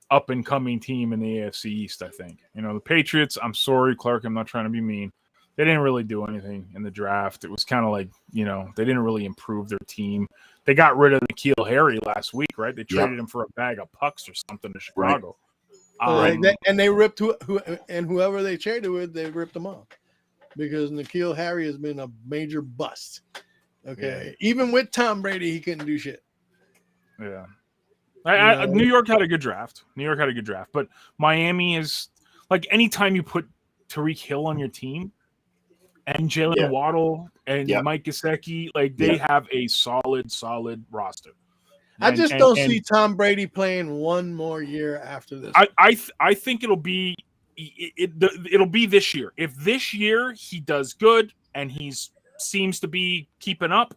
up and coming team in the AFC East. I think. You know, the Patriots. I'm sorry, Clark. I'm not trying to be mean. They didn't really do anything in the draft. It was kind of like, you know, they didn't really improve their team. They got rid of N'Keal Harry last week, right? They traded him for a bag of pucks or something to Chicago. Right. And they ripped whoever they traded with, they ripped them off because N'Keal Harry has been a major bust. Okay, even with Tom Brady, he couldn't do shit. Yeah, New York had a good draft. But Miami is like anytime you put Tyreek Hill on your team and Jalen Waddle and Mike Gesicki, like they have a solid roster. I just don't see Tom Brady playing one more year after this. I think it'll be this year. If this year he does good and seems to be keeping up,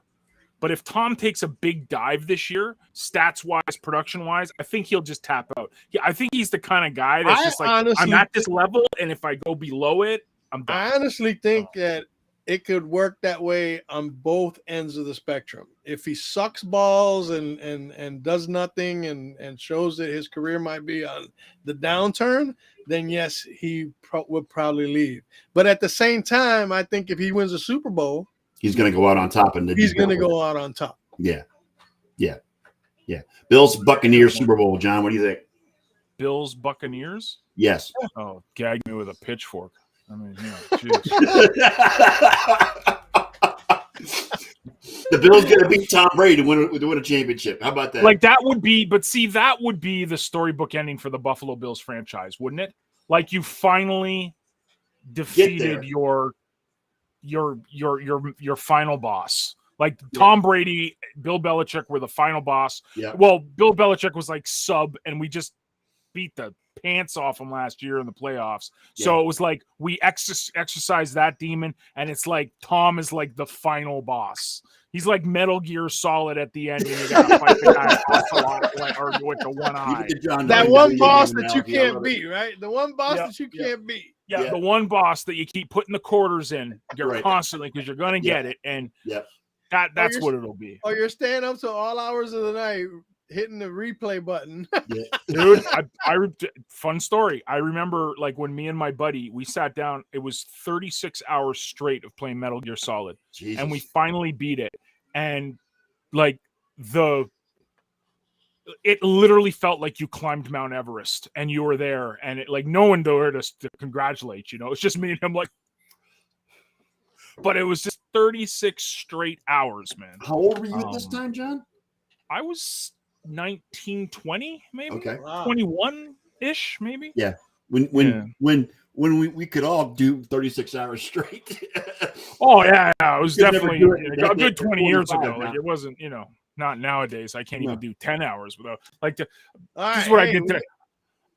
but if Tom takes a big dive this year, stats wise, production wise, I think he'll just tap out. I think he's the kind of guy that's just like, I'm at this level, and if I go below it, I'm done. I honestly think that it could work that way on both ends of the spectrum. If he sucks balls and does nothing and shows that his career might be on the downturn, then yes, he would probably leave. But at the same time, I think if he wins a Super Bowl, he's going to go out on top. He's going to go out on top. Yeah. Bills Buccaneers Super Bowl, John. What do you think? Bills Buccaneers? Yes. Oh, gag me with a pitchfork. I mean, the Bills going to beat Tom Brady to win a championship. How about that? Like that would be the storybook ending for the Buffalo Bills franchise, wouldn't it? Like you finally defeated your final boss. Like Tom Brady, Bill Belichick were the final boss. Yeah. Well, Bill Belichick was like sub, and we just beat the pants off him last year in the playoffs. So it was like we exercise that demon, and it's like Tom is like the final boss. He's like Metal Gear Solid at the end, and you gotta fight the guy or with the one eye. That one boss that you can't beat, right? The one boss that you can't beat. Yeah, the one boss that you keep putting the quarters in Right. constantly because you're going to get it, and that's what it'll be. Oh, you're staying up till all hours of the night hitting the replay button. Yeah. Dude, fun story. I remember like when me and my buddy, we sat down, it was 36 hours straight of playing Metal Gear Solid. Jesus. And we finally beat it. And like it literally felt like you climbed Mount Everest and you were there, and it like no one there to congratulate, it's just me and him like, but it was just 36 straight hours, man. How old were you at this time, John? I was 19, 20, maybe. Okay. 21-ish, maybe. Yeah. When we could all do 36 hours straight. Oh yeah, it was definitely a good 20 years ago. Now. Like it wasn't, not nowadays. I can't even do 10 hours without this is Right, what I did today.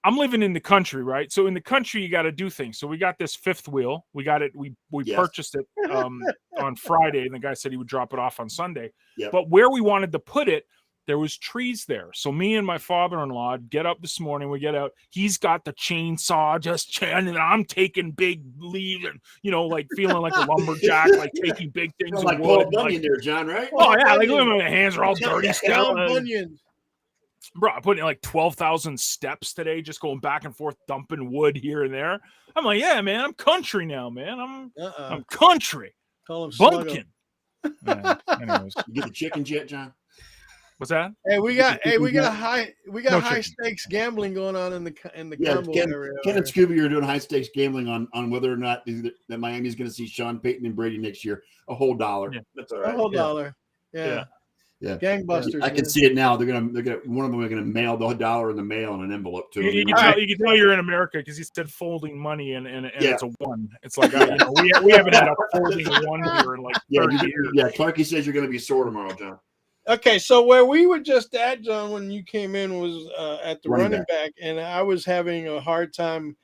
I'm living in the country, right? So in the country, you got to do things. So we got this fifth wheel. We got it. We purchased it on Friday, and the guy said he would drop it off on Sunday. Yep. But where we wanted to put it, there was trees there. So me and my father-in-law get up this morning. We get out. He's got the chainsaw and I'm taking big leaves and, like feeling like a lumberjack, like taking big things. Like Paul Bunyan there, John, right? Oh, yeah. Like, look at my hands are all dirty. Bro, I put in like 12,000 steps today, just going back and forth, dumping wood here and there. I'm like, yeah, man, I'm country now, man. I'm country. Call him Bumpkin. Anyways. You get the chicken jet, John? What's that? Hey, we got high stakes gambling going on in the combo area. Ken and Scooby are doing high stakes gambling on whether or not that Miami's going to see Sean Payton and Brady next year. A whole $1. Yeah. That's all right. A whole $1. Yeah. Gangbusters. I can see it now. They're gonna one of them are gonna mail the $1 in the mail in an envelope to him. You can tell you're in America because he said folding money and it's a one. It's like we haven't had a folding one here in like 30 years. Yeah, Clarky says you're gonna be sore tomorrow, John. Okay, so where we were just at, John, when you came in was at the running back, and I was having a hard time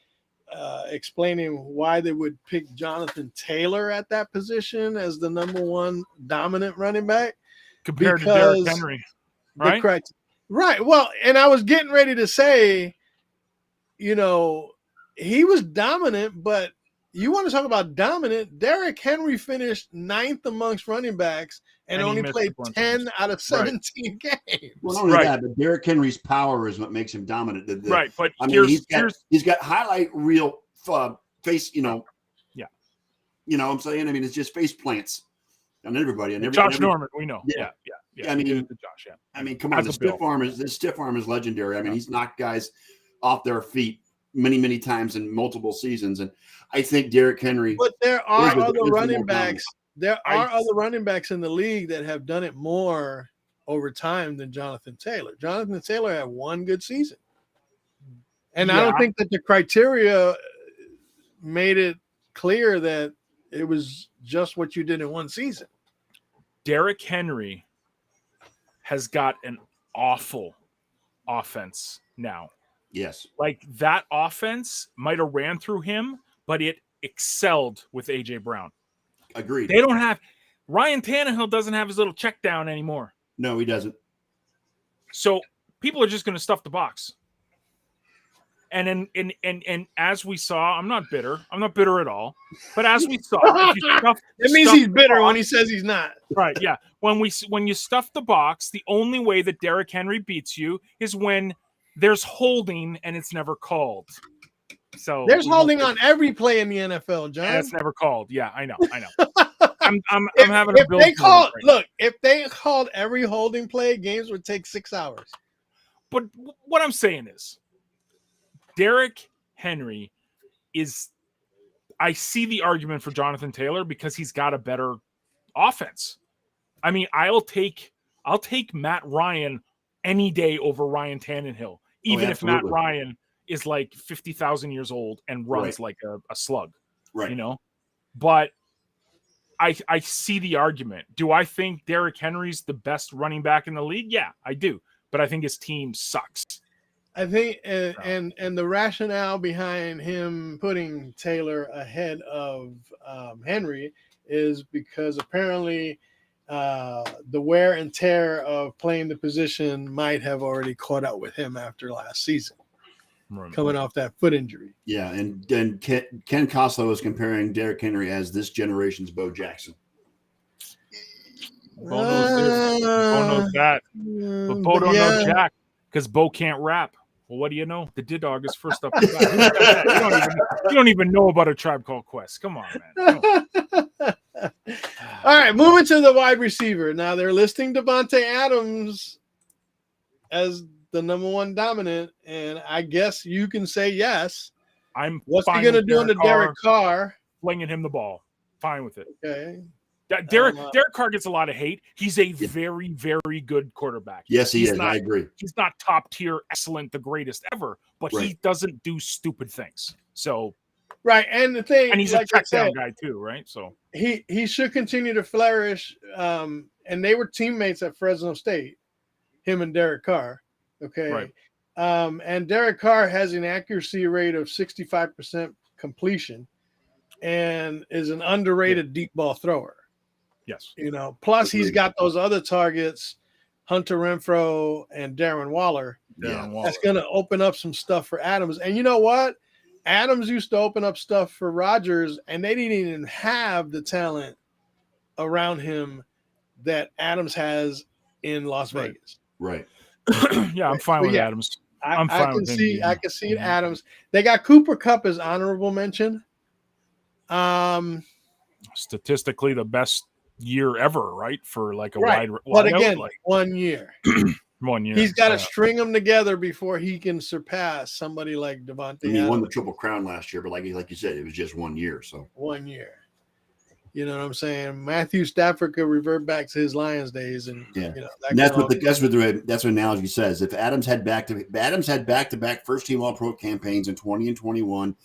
explaining why they would pick Jonathan Taylor at that position as the number one dominant running back. Compared to Derrick Henry, right? Right. Well, and I was getting ready to say, he was dominant, but you want to talk about dominant? Derrick Henry finished 9th amongst running backs and only played 10 out of 17 games. Well, not only that, but Derrick Henry's power is what makes him dominant. Right, but he's got highlight reel face. You know what I'm saying? I mean, it's just face plants. On everybody, and Josh Norman, we know. Yeah. I mean, Josh. Yeah. I mean, come on, the stiff arm is legendary. I mean, he's knocked guys off their feet many times in multiple seasons, and I think Derrick Henry. But there are other running backs. There are other running backs in the league that have done it more over time than Jonathan Taylor. Jonathan Taylor had one good season, and I don't think that the criteria made it clear that it was just what you did in one season. Derrick Henry has got an awful offense now. Yes. Like that offense might have ran through him, but it excelled with A.J. Brown. Agreed. They don't have – Ryan Tannehill doesn't have his little check down anymore. No, he doesn't. So people are just going to stuff the box. And as we saw, I'm not bitter. I'm not bitter at all. But as we saw, it means he's bitter when he says he's not. Right? Yeah. When you stuff the box, the only way that Derrick Henry beats you is when there's holding and it's never called. So there's holding on every play in the NFL, John. And it's never called. Yeah, I know. I'm having a build. If they called every holding play, games would take 6 hours. But what I'm saying is, Derrick Henry I see the argument for Jonathan Taylor because he's got a better offense. I mean, I'll take Matt Ryan any day over Ryan Tannehill, even if Matt Ryan is like 50,000 years old and runs like a slug, right? But I see the argument. Do I think Derrick Henry's the best running back in the league? Yeah, I do. But I think his team sucks. I think, and the rationale behind him putting Taylor ahead of Henry is because apparently the wear and tear of playing the position might have already caught up with him after last season. coming off that foot injury. Yeah, and then Ken Costello is comparing Derrick Henry as this generation's Bo Jackson. Bo knows that. But Bo don't know Jack because Bo can't rap. Well, what do you know? The D-Dog is first up the bat. Who said that? You don't even know about A Tribe Called Quest. Come on, man. Come on. All right, moving to the wide receiver. Now they're listing Devontae Adams as the number one dominant, and I guess you can say yes. What's he going to do into Derek Carr? Flinging him the ball. Fine with it. Okay. Derek Carr gets a lot of hate. He's a very, very good quarterback. Yes, he is. I agree. He's not top tier, excellent, the greatest ever, but he doesn't do stupid things. So, right, and the thing, and he's a check down guy too, right? So he should continue to flourish. And they were teammates at Fresno State, him and Derek Carr. Okay, right. And Derek Carr has an accuracy rate of 65% completion, and is an underrated deep ball thrower. Yes. Plus he's got those other targets, Hunter Renfrow and Darren Waller. That's going to open up some stuff for Adams. And you know what? Adams used to open up stuff for Rodgers, and they didn't even have the talent around him that Adams has in Las Vegas. Right. Yeah, I'm fine with Adams. I'm fine with him. I can see Adams. They got Cooper Kupp as honorable mention. Statistically, the best year ever, right? For like a wide but again, 1 year. 1 year. He's got to string them together before he can surpass somebody like Devontae Adams. He won the Triple Crown last year, but like you said, it was just 1 year. So 1 year. You know what I'm saying? Matthew Stafford could revert back to his Lions days, and that's what the analogy says. If Adams had back-to-back first-team All-Pro campaigns in 20 and 21.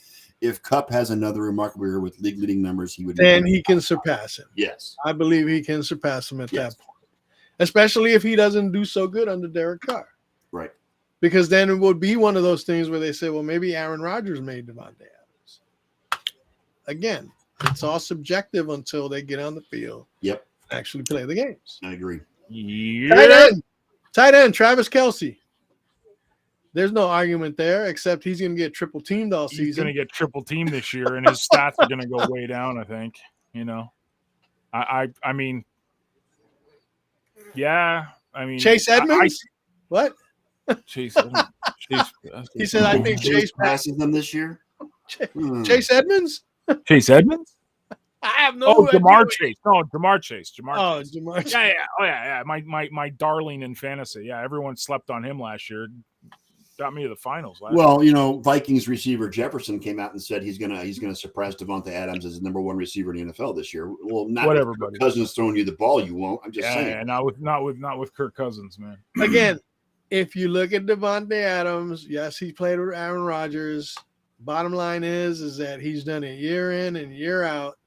If Kupp has another remarkable year with league-leading numbers, he can surpass him. Yes. I believe he can surpass him at that point, especially if he doesn't do so good under Derek Carr. Right. Because then it would be one of those things where they say, well, maybe Aaron Rodgers made Devontae Adams. Again, it's all subjective until they get on the field. Yep. And actually play the games. I agree. Yeah. Tight end, Travis Kelce. There's no argument there, except he's going to get triple teamed all season. He's going to get triple teamed this year, and his stats are going to go way down, I think. I mean, yeah. I mean, Chase Edmonds? What? Chase Edmonds. He said, I think Chase passes them this year. Chase Edmonds? Chase Edmonds? I have no idea. Jamar Chase. No, Jamar Chase. Jamar Chase. Yeah. Oh, yeah. My darling in fantasy. Yeah, everyone slept on him last year. Got me to the finals last year. Vikings receiver Jefferson came out and said he's gonna surpass Devontae Adams as the number one receiver in the NFL this year. Well, not whatever, with buddy. Cousins throwing you the ball, you won't. I'm just saying. Yeah, not with Kirk Cousins, man. Again, if you look at Devontae Adams, yes, he played with Aaron Rodgers. Bottom line is that he's done it year in and year out,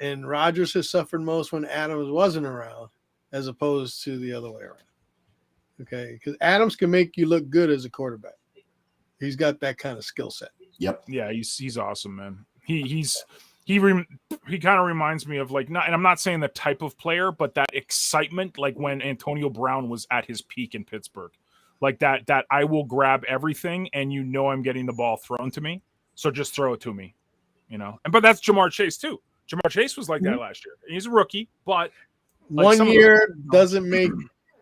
and Rodgers has suffered most when Adams wasn't around, as opposed to the other way around. Okay, because Adams can make you look good as a quarterback. He's got that kind of skill set. Yep. Yeah, he's awesome, man. He kind of reminds me of and I'm not saying the type of player, but that excitement, like when Antonio Brown was at his peak in Pittsburgh, like that I will grab everything, and I'm getting the ball thrown to me, so just throw it to me, But that's Jamar Chase too. Jamar Chase was like that last year. He's a rookie, but 1 year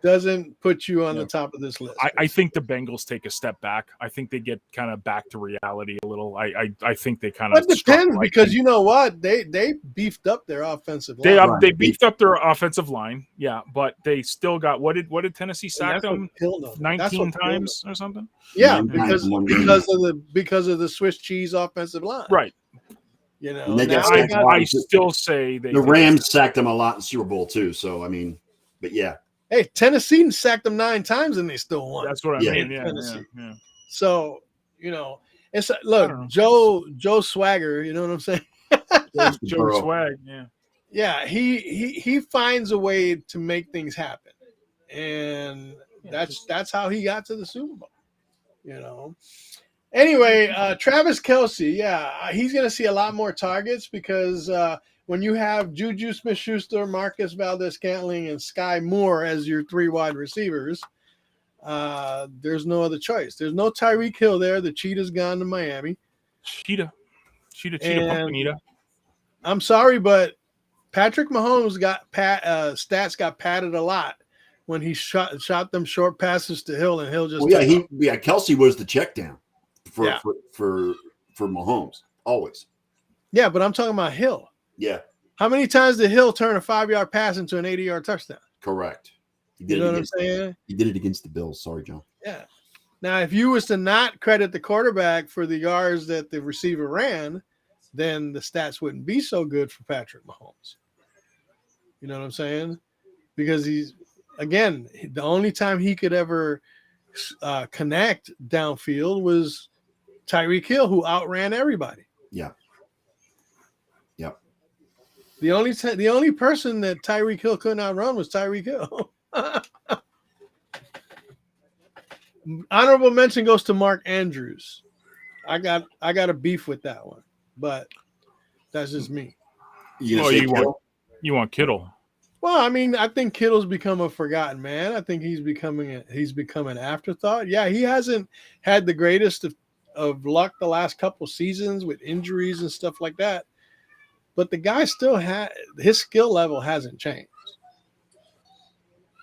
doesn't put you on the top of this list. I think the Bengals take a step back. I think they get kind of back to reality a little. I think they kind of. It depends because you know what, they beefed up their offensive line. They beefed up their offensive line, yeah, but they still got what did Tennessee sack them 19 times or something? Yeah, because of the Swiss cheese offensive line, right? I still say the Rams sacked them a lot in Super Bowl too. So I mean, but yeah. Hey, Tennessee sacked them 9 times and they still won. That's what I mean. Yeah. So, it's Joe Swagger, you know what I'm saying? Joe Swag, yeah. Yeah, he finds a way to make things happen. And that's how he got to the Super Bowl, Anyway, Travis Kelce, he's going to see a lot more targets because when you have Juju Smith-Schuster, Marcus Valdez-Scantling, and Sky Moore as your 3 wide receivers, there's no other choice. There's no Tyreek Hill there. The cheetah's gone to Miami. Cheetah, And Pumpkinita. I'm sorry, but Patrick Mahomes stats got padded a lot when he shot them short passes to Hill, and Hill just Kelsey was the check down for Yeah. for Mahomes always. Yeah, but I'm talking about Hill. Yeah, How many times did Hill turn a 5-yard pass into an 80-yard touchdown? correct. He You did know it what I'm against saying? He did it against the Bills. Sorry, John. Yeah. Now, if you was to not credit the quarterback for the yards that the receiver ran, then the stats wouldn't be so good for Patrick Mahomes. You know what I'm saying? Because he's, again, the only time he could ever connect downfield was Tyreek Hill, who outran everybody. Yeah. Yep. The only person that Tyreek Hill couldn't outrun was Tyreek Hill. Honorable mention goes to Mark Andrews. I got a beef with that one, but that's just me. You want Kittle? Well, I mean, I think Kittle's become a forgotten man. I think he's become an afterthought. Yeah, he hasn't had the greatest of luck the last couple seasons with injuries and stuff like that. But the guy still his skill level hasn't changed.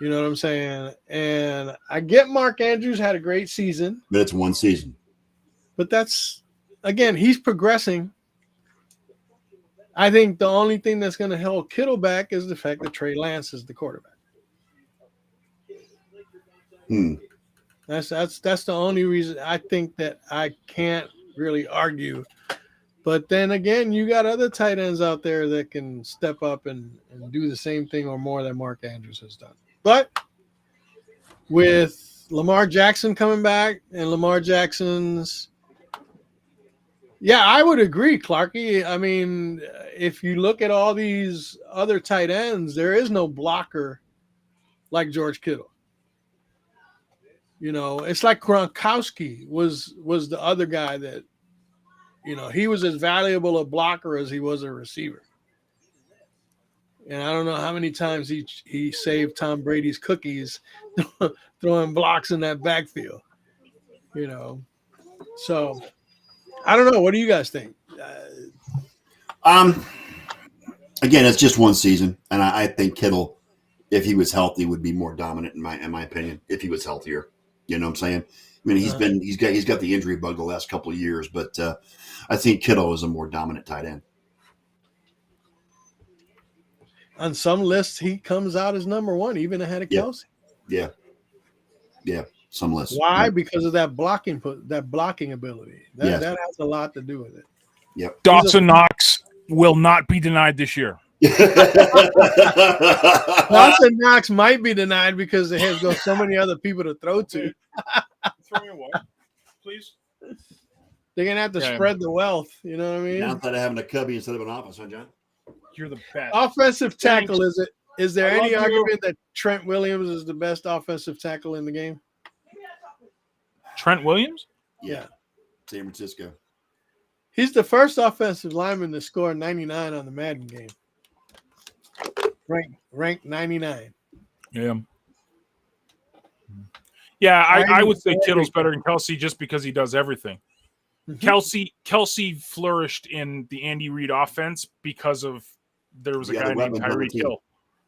You know what I'm saying? And I get Mark Andrews had a great season. But it's one season. But that's, again, he's progressing. I think the only thing that's going to hold Kittle back is the fact that Trey Lance is the quarterback. That's the only reason I think that I can't really argue. But then again, you got other tight ends out there that can step up and do the same thing or more than Mark Andrews has done. But with Lamar Jackson coming back and Lamar Jackson's, yeah, I would agree, Clarky. I mean, if you look at all these other tight ends, there is no blocker like George Kittle. You know, it's like Gronkowski was the other guy that, you know, he was as valuable a blocker as he was a receiver. And I don't know how many times he saved Tom Brady's cookies throwing blocks in that backfield, you know. So I don't know. What do you guys think? Again, it's just one season, and I think Kittle, if he was healthy, would be more dominant in my opinion. If he was healthier, you know what I'm saying? I mean, he's got the injury bug the last couple of years, but I think Kittle is a more dominant tight end. On some lists, he comes out as number one, even ahead of Kelsey. Yeah. Some lists. Why? Because of that blocking ability. That has a lot to do with it. Yep. Dawson Knox will not be denied this year. Dawson Knox might be denied because they have got so many other people to throw to. Throw me what, please? They're gonna have to spread the wealth. You know what I mean? Downside of having a cubby instead of an office, huh, John? You're the best. Offensive tackle, is there any argument that Trent Williams is the best offensive tackle in the game? Trent Williams? Yeah. San Francisco. He's the first offensive lineman to score 99 on the Madden game. Ranked 99. Yeah. Yeah, I would say Kittle's better than Kelsey just because he does everything. Mm-hmm. Kelsey flourished in the Andy Reid offense because of there was a guy named Tyreek Hill.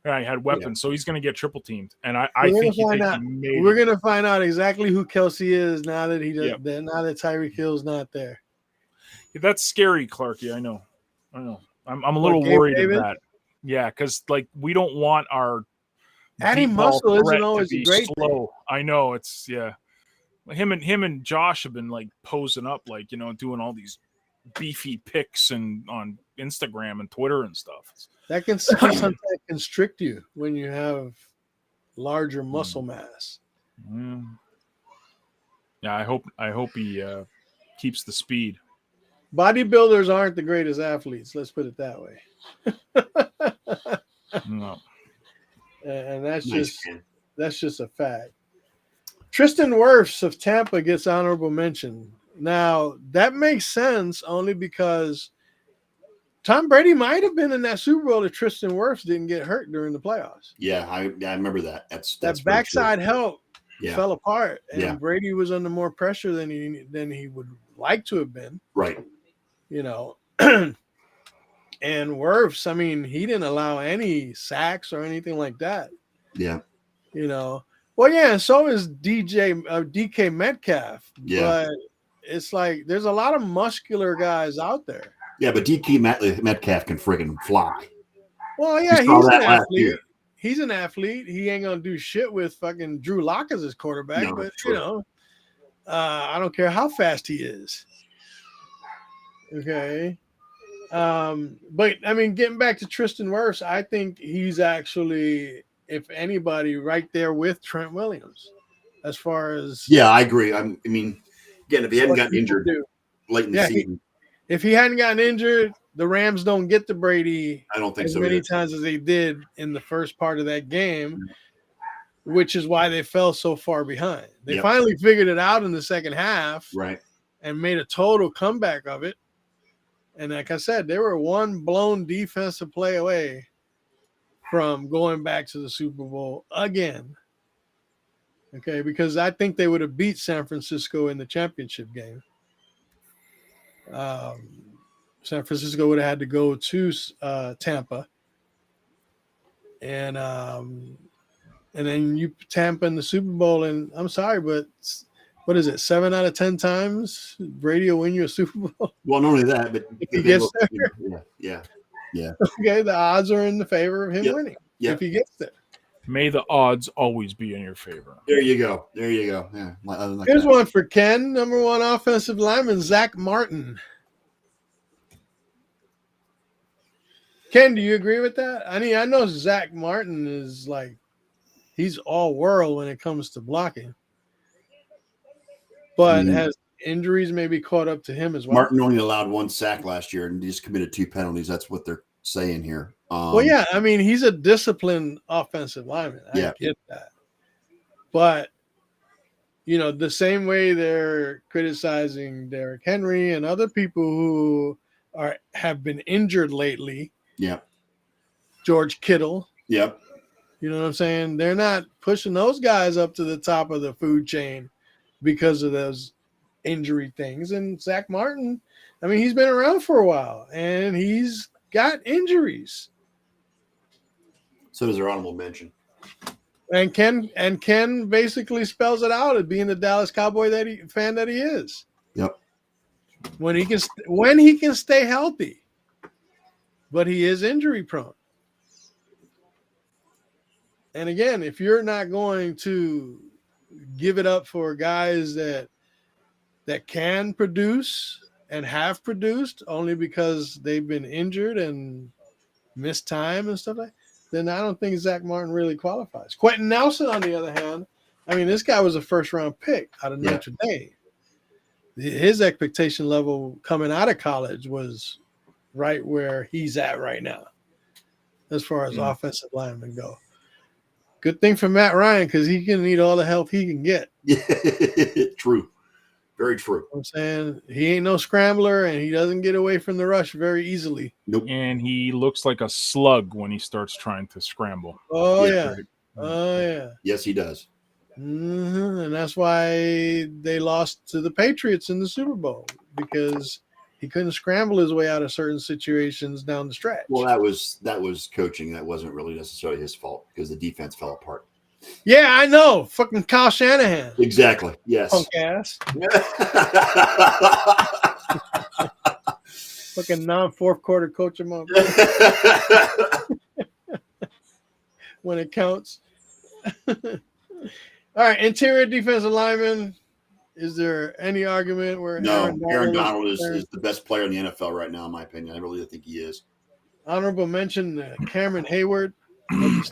Yeah, he had weapons, so he's going to get triple teamed. And I think we're going to find out exactly who Kelsey is now that now that Tyreek Hill's not there. Yeah, that's scary, Clarky. I know. I'm a little worried of that. Yeah, because we don't want our adding muscle isn't always great. Slow. Thing. I know it's Him and Josh have been posing up, doing all these beefy pics and on Instagram and Twitter and stuff. That can sometimes constrict you when you have larger muscle mass. Yeah, I hope he keeps the speed. Bodybuilders aren't the greatest athletes. Let's put it that way. No, and that's just a fact. Tristan Wirfs of Tampa gets honorable mention. Now, that makes sense only because Tom Brady might have been in that Super Bowl if Tristan Wirfs didn't get hurt during the playoffs. Yeah, I remember that. That's backside help fell apart, and Yeah. Brady was under more pressure than he would like to have been. Right. You know, and Wirfs, I mean, he didn't allow any sacks or anything like that. Yeah. You know, well, yeah, and so is DK Metcalf. Yeah. But it's like there's a lot of muscular guys out there. Yeah, but DK Metcalf can friggin' fly. Well, yeah, You saw he's an that last athlete. year. He's an athlete. He ain't gonna do shit with fucking Drew Lock as his quarterback. No, but true. you know, I don't care how fast he is. Okay. But I mean, getting back to Tristan Wirfs, I think he's actually, if anybody, right there with Trent Williams, as far as Yeah, I agree. I mean, again, if he hadn't what gotten he injured can do. late in the Yeah, season, If he hadn't gotten injured, the Rams don't get to Brady I don't think as so. many Either. times as they did in the first part of that game, which is why they fell so far behind. They finally figured it out in the second half, Right. and made a total comeback of it. And like I said, they were one blown defensive play away from going back to the Super Bowl again. Okay, because I think they would have beat San Francisco in the championship game. San Francisco would have had to go to Tampa, and then you Tampa in the Super Bowl. And I'm sorry, but what is it? 7 out of 10 times Brady will win you a Super Bowl. Well, not only that, but if he gets there, yeah. Okay, the odds are in the favor of him winning if he gets there. May the odds always be in your favor. There you go. Yeah. Here's one for Ken. Number 1 offensive lineman, Zach Martin. Ken, do you agree with that? I mean, I know Zach Martin is like, he's all world when it comes to blocking, but has injuries maybe caught up to him as well. Martin only allowed 1 sack last year and just committed 2 penalties. That's what they're saying here. Well, yeah, I mean, he's a disciplined offensive lineman. I get that. But, you know, the same way they're criticizing Derrick Henry and other people who have been injured lately. Yeah. George Kittle. Yep. You know what I'm saying? They're not pushing those guys up to the top of the food chain because of those injury things. And Zach Martin, I mean, he's been around for a while and he's got injuries. So does their honorable mention. And Ken basically spells it out as being the Dallas Cowboy fan that he is. Yep. When he can stay healthy, but he is injury prone. And again, if you're not going to give it up for guys that can produce and have produced only because they've been injured and missed time and stuff like that, then I don't think Zach Martin really qualifies. Quentin Nelson, on the other hand, I mean, this guy was a first-round pick out of Notre Dame. His expectation level coming out of college was right where he's at right now as far as offensive linemen go. Good thing for Matt Ryan because he can need all the help he can get. Yeah, true. Very true. You know what I'm saying he ain't no scrambler and he doesn't get away from the rush very easily. Nope. And he looks like a slug when he starts trying to scramble. Oh, Yeah, yeah. Oh, yeah. Yes, he does. And that's why they lost to the Patriots in the Super Bowl because he couldn't scramble his way out of certain situations down the stretch. Well, that was coaching. That wasn't really necessarily his fault because the defense fell apart. Yeah, I know. Fucking Kyle Shanahan. Exactly. Yes. Punk ass. Fucking non-fourth quarter coach him up when it counts. All right, interior defensive lineman. Is there any argument where No, Aaron Donald is the best player in the NFL right now, in my opinion. I really think he is. Honorable mention Cameron Hayward of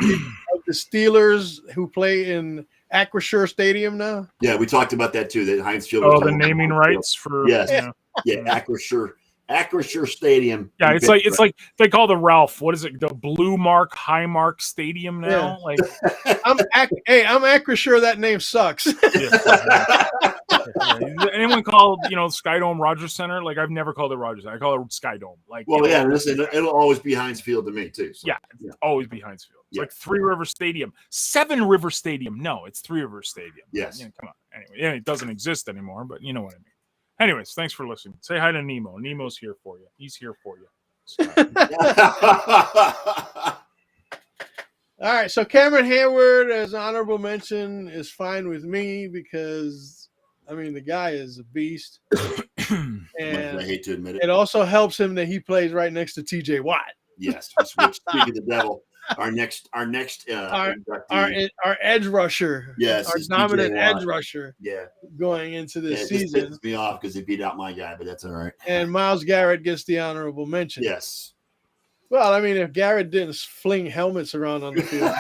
the Steelers who play in Acrisure Stadium now. Yeah, we talked about that too. That Heinz Field. Oh, the naming rights for Acrisure Stadium. Yeah, it's like they call the Ralph. What is it? The Blue Mark Highmark Stadium now. Yeah. Like I'm Acrisure. That name sucks. Anyone call Sky Dome Rogers Center? Like I've never called it Rogers Center. I call it Sky Dome. Like listen, it'll always be Heinz Field to me too. So. Yeah, it's always be Heinz Field. It's like Three River Stadium, Seven River Stadium. No, it's Three River Stadium. Yes. Come on. Anyway, it doesn't exist anymore, but you know what I mean. Anyways, thanks for listening. Say hi to Nemo. Nemo's here for you. He's here for you. All right, so Cameron Hayward as honorable mention is fine with me because, the guy is a beast. And I hate to admit it. It also helps him that he plays right next to TJ Watt. Yes, which speak of the devil, our next our edge rusher. Yes, our dominant edge rusher. Yeah, going into this season. It pisses me off because he beat out my guy, but that's all right. And Myles Garrett gets the honorable mention. Yes. Well, if Garrett didn't fling helmets around on the field.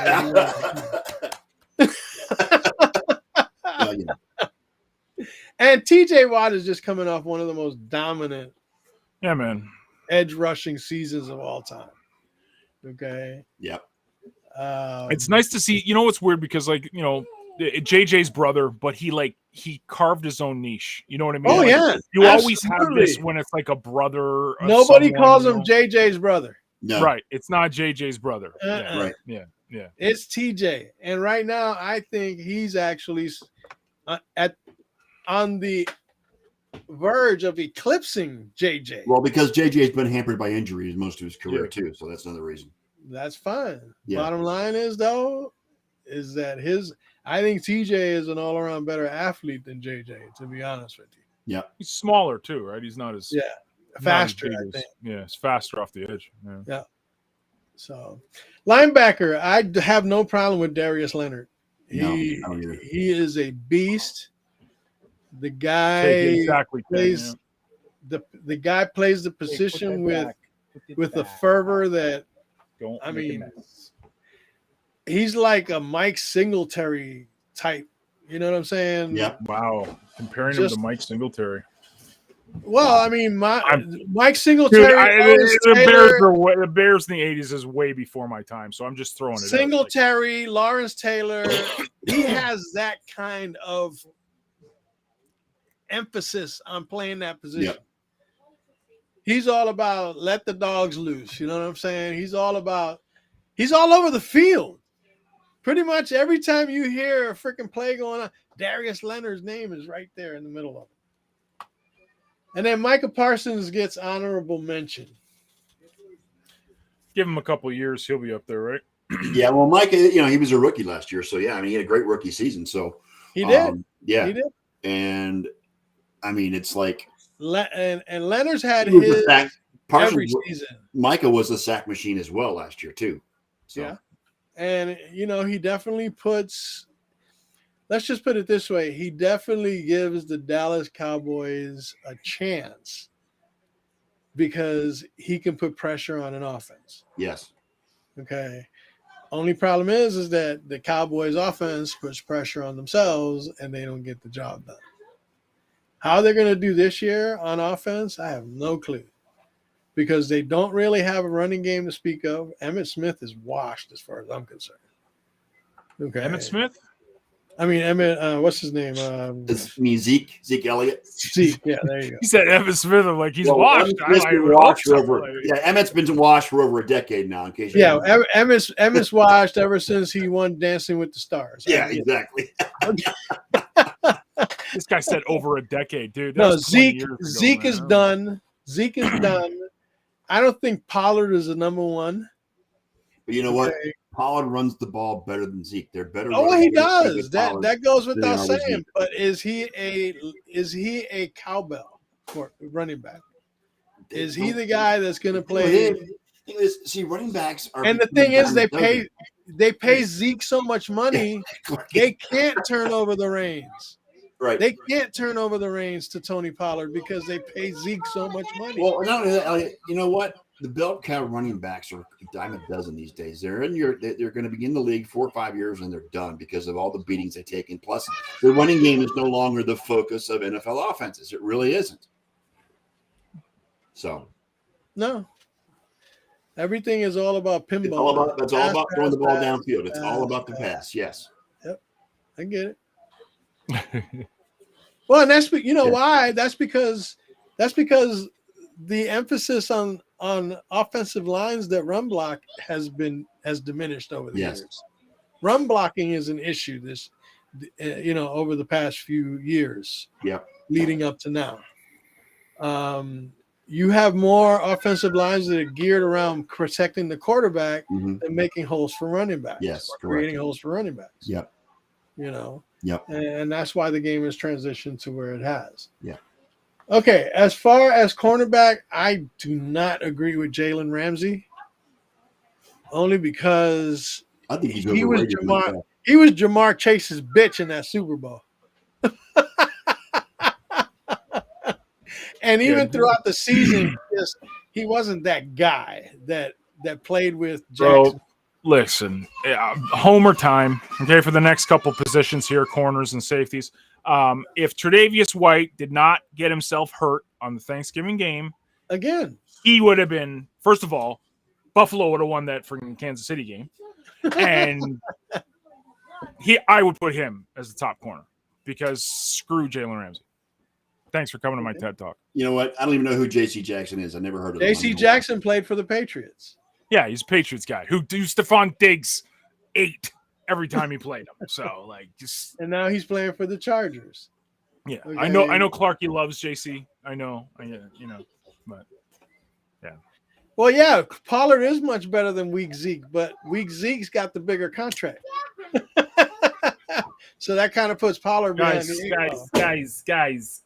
And TJ Watt is just coming off one of the most dominant edge rushing seasons of all time. Okay. Yep. It's nice to see. What's weird because JJ's brother, but he carved his own niche. You know what I mean? Oh yeah. You always have this when it's like a brother. Nobody calls him JJ's brother. No. Right. It's not JJ's brother. Right. Yeah. It's TJ, and right now I think he's actually on the verge of eclipsing JJ. Well, because JJ's been hampered by injuries most of his career too, so that's another reason. That's fine. Yeah. Bottom line is that I think TJ is an all-around better athlete than JJ, to be honest with you. Yeah. He's smaller too, right? He's not as faster, I think. Yeah, it's faster off the edge. Yeah. So, linebacker, I have no problem with Darius Leonard. He is a beast. The guy plays the guy plays the position with a fervor that he's like a Mike Singletary type. You know what I'm saying? Yeah. Wow. Comparing him to Mike Singletary. Well, Mike Singletary. The Bears in the 80s is way before my time, so I'm just throwing it Singletary, Lawrence Taylor, he has that kind of emphasis on playing that position. Yep. He's all about let the dogs loose. You know what I'm saying? He's all over the field. Pretty much every time you hear a freaking play going on, Darius Leonard's name is right there in the middle of it. And then Micah Parsons gets honorable mention. Give him a couple of years, he'll be up there, right? Yeah, well, Micah, he was a rookie last year, so yeah, he had a great rookie season. So he did. He did. And it's like and Leonard's had his every season. Micah was a sack machine as well last year too. So. Yeah, and he definitely puts. Let's just put it this way: he definitely gives the Dallas Cowboys a chance because he can put pressure on an offense. Yes. Okay. Only problem is that the Cowboys offense puts pressure on themselves and they don't get the job done. How they're going to do this year on offense, I have no clue because they don't really have a running game to speak of. Emmitt Smith is washed as far as I'm concerned. Okay. Emmitt Smith? Emmitt, what's his name? Zeke Elliott. Zeke, yeah, there you go. He said Emmitt Smith. I'm like, he's washed. Emmitt's been washed for over a decade now. In case Emmitt's washed ever since he won Dancing with the Stars. Yeah, exactly. This guy said over a decade, dude. No, Zeke is done. Zeke is done. I don't think Pollard is the number one. But you know what? Pollard runs the ball better than Zeke. They're better. Oh, he does. That goes without saying. But is he a cowbell for running back? Is he the guy that's going to play? See, running backs are. And the thing is, they pay Zeke so much money, they can't turn over the reins. Right. They can't turn over the reins to Tony Pollard because they pay Zeke so much money. Well, not only that, you know what? The belt cow running backs are a dime a dozen these days. They're going to be in the league 4 or 5 years and they're done because of all the beatings they take. And plus, the running game is no longer the focus of NFL offenses. It really isn't. So, no. Everything is all about pinball. It's all about throwing the ball downfield. It's all about the pass. Yes. Yep. I get it. Well, and that's why? That's because the emphasis on offensive lines that run block has diminished over the years. Run blocking is an issue over the past few years. Yep. Leading up to now. You have more offensive lines that are geared around protecting the quarterback than making holes for running backs. Yes, creating holes for running backs. Yep. Yep. And that's why the game has transitioned to where it has. Yeah. Okay, as far as cornerback, I do not agree with Jalen Ramsey. Only because I think he was Jamar Chase's bitch in that Super Bowl. And even throughout the season, he wasn't that guy that played with Jackson. Bro, listen, homer time, okay, for the next couple positions here, corners and safeties. If Tre'Davious White did not get himself hurt on the Thanksgiving game, again, he would have been, first of all, Buffalo would have won that freaking Kansas City game. And I would put him as the top corner because screw Jalen Ramsey. Thanks for coming to my TED Talk. You know what? I don't even know who J.C. Jackson is. I never heard of him. J.C. Jackson played for the Patriots. Yeah, he's a Patriots guy who do Stephon Diggs 8 every time he played him. So just and now he's playing for the Chargers. Yeah, okay. I know Clarky loves JC. I know, but yeah. Well, yeah, Pollard is much better than Weak Zeke, but Weak Zeke's got the bigger contract. So that kind of puts Pollard behind guys.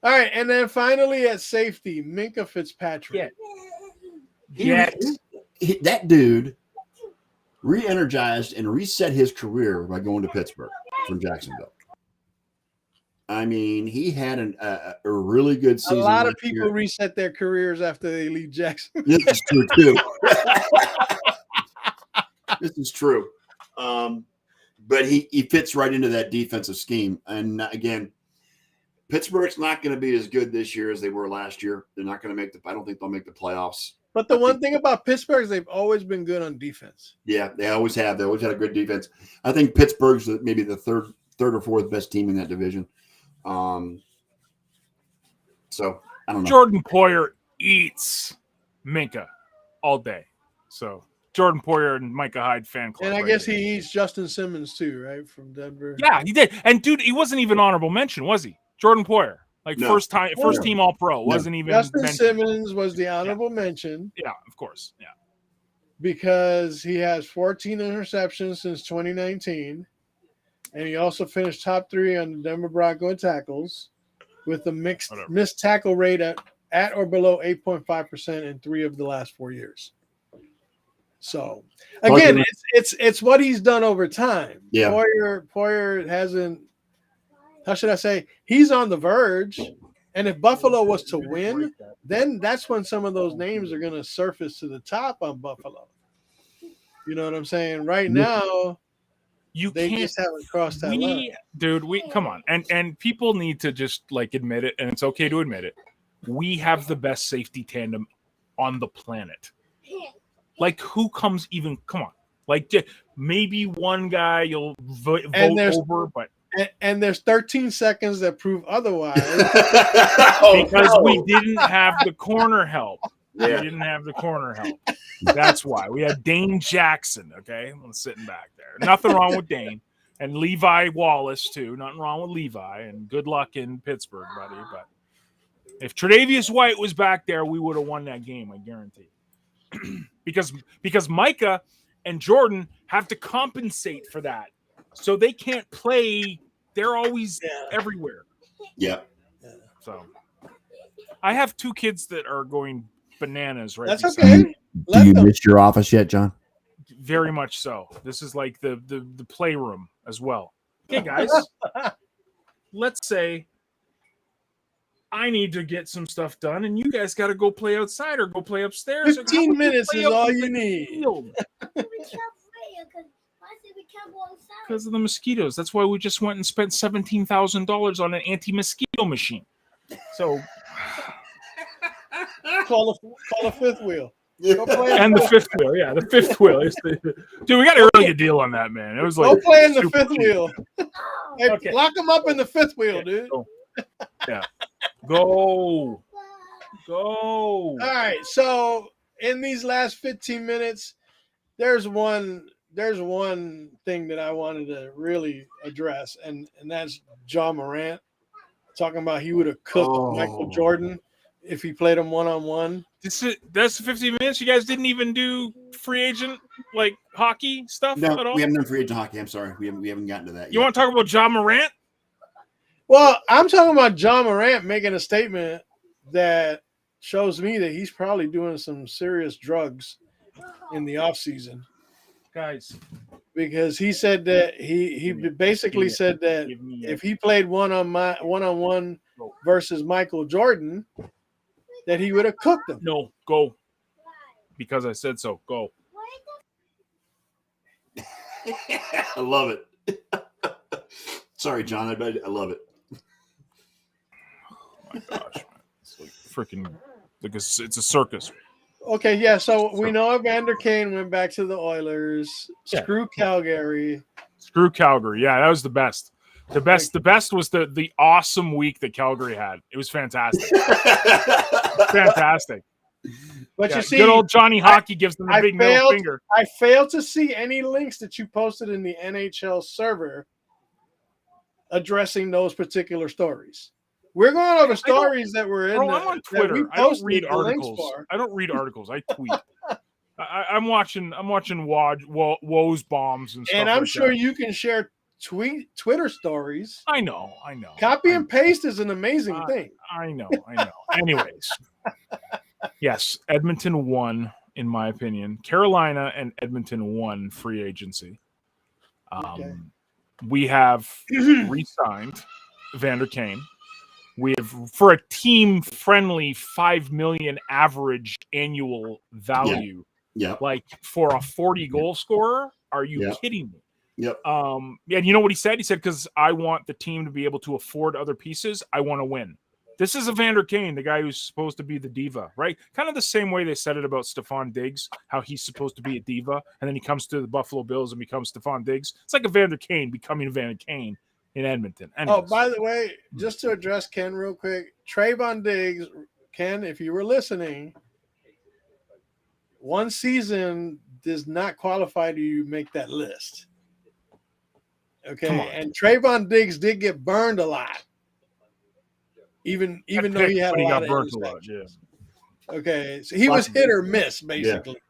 All right, and then finally at safety, Minkah Fitzpatrick. That dude re-energized and reset his career by going to Pittsburgh from Jacksonville. I mean, he had a really good season. A lot of people reset their careers after they leave Jacksonville. This is true, too. This is true. But he fits right into that defensive scheme. And again, Pittsburgh's not going to be as good this year as they were last year. They're not going to I don't think they'll make the playoffs. But the one thing about Pittsburgh is they've always been good on defense. Yeah, they always have. They always had a good defense. I think Pittsburgh's maybe the third or fourth best team in that division. So I don't know. Jordan Poyer eats Minkah all day. So Jordan Poyer and Micah Hyde fan club. And I guess he eats Justin Simmons too, right? From Denver. Yeah, he did. And dude, he wasn't even honorable mention, was he? Jordan Poyer. First team all pro. Wasn't even Justin mentioned. Simmons was the honorable mention. Yeah, of course. Yeah. Because he has 14 interceptions since 2019. And he also finished top 3 on the Denver Bronco in tackles with a missed tackle rate at or below 8.5% in 3 of the last 4 years. So again, it's what he's done over time. Yeah. Poyer hasn't. How should I say? He's on the verge, and if Buffalo was to win, then that's when some of those names are going to surface to the top on Buffalo. You know what I'm saying? Right now, they just haven't crossed that line. Dude, come on, and people need to just admit it, and it's okay to admit it. We have the best safety tandem on the planet. Who comes even? Come on, maybe one guy you'll vote over, but. And there's 13 seconds that prove otherwise. Because we didn't have the corner help. Yeah. We didn't have the corner help. That's why. We had Dane Jackson, okay? I'm sitting back there. Nothing wrong with Dane. And Levi Wallace, too. Nothing wrong with Levi. And good luck in Pittsburgh, buddy. But if Tre'Davious White was back there, we would have won that game, I guarantee. because Micah and Jordan have to compensate for that. So they can't play. They're always everywhere. Yeah. So I have 2 kids that are going bananas right now. That's okay. Do you miss your office yet, John? Very much so. This is like the playroom as well. Okay, guys. Let's say I need to get some stuff done, and you guys got to go play outside or go play upstairs. 15 minutes is all you need. Because of the mosquitoes. That's why we just went and spent $17,000 on an anti-mosquito machine. So call a fifth wheel. Go play And the fifth wheel, yeah, the fifth wheel. Dude, we got a really good deal on that, man. It was like Go play in the super fifth cheap. wheel. Hey, Okay. lock him up in the fifth wheel, dude. Go. Yeah. Go. All right. So in these last 15 minutes, there's one thing that I wanted to really address, and that's John Morant talking about he would have cooked Michael Jordan if he played him one-on-one. That's the 15 minutes. You guys didn't even do free agent like hockey stuff No, at all. we haven't done free agent hockey. I'm sorry, we haven't gotten to that. You want to talk about John Morant? Well, I'm talking about John Morant making a statement that shows me that he's probably doing some serious drugs in the offseason. Guys, Because he said that he basically said that if he played one-on-one versus Michael Jordan, that he would have cooked him. No, go. Because I said so. Go. I love it. Sorry, John. I love it. Oh my gosh, man. It's like freaking it's a circus. Okay, yeah. So we know Evander Kane went back to the Oilers. Yeah. Screw Calgary. Screw Calgary. Yeah, that was the best. The best was the awesome week that Calgary had. It was fantastic. Fantastic. But Yeah, you see, good old Johnny Hockey gives them a big middle finger. I failed to see any links that you posted in the NHL server addressing those particular stories. We're going over stories that were in. Bro, I'm on Twitter. I don't read articles. I tweet. I'm watching Woes bombs and stuff. And I'm like sure that. you can share Twitter stories. I know. Copy and paste is an amazing thing. I know. Anyways, yes, Edmonton won, in my opinion. Carolina and Edmonton won free agency. Okay. We have re-signed Evander Kane. We have, for a team-friendly $5 million average annual value. Yeah. Like for a 40-goal scorer, are you kidding me? Yep. And you know what he said? He said, because I want the team to be able to afford other pieces, I want to win. This is Evander Kane, the guy who's supposed to be the diva, right? Kind of the same way they said it about Stephon Diggs, how he's supposed to be a diva, and then he comes to the Buffalo Bills and becomes Stephon Diggs. It's like Evander Kane becoming Evander Kane in Edmonton. Anyways. Oh, by the way, just to address Ken real quick, Trayvon Diggs, Ken, if you were listening, one season does not qualify to make that list. Okay, and Trayvon Diggs did get burned a lot, even though he had a lot of interceptions. Okay, so he was hit or miss basically.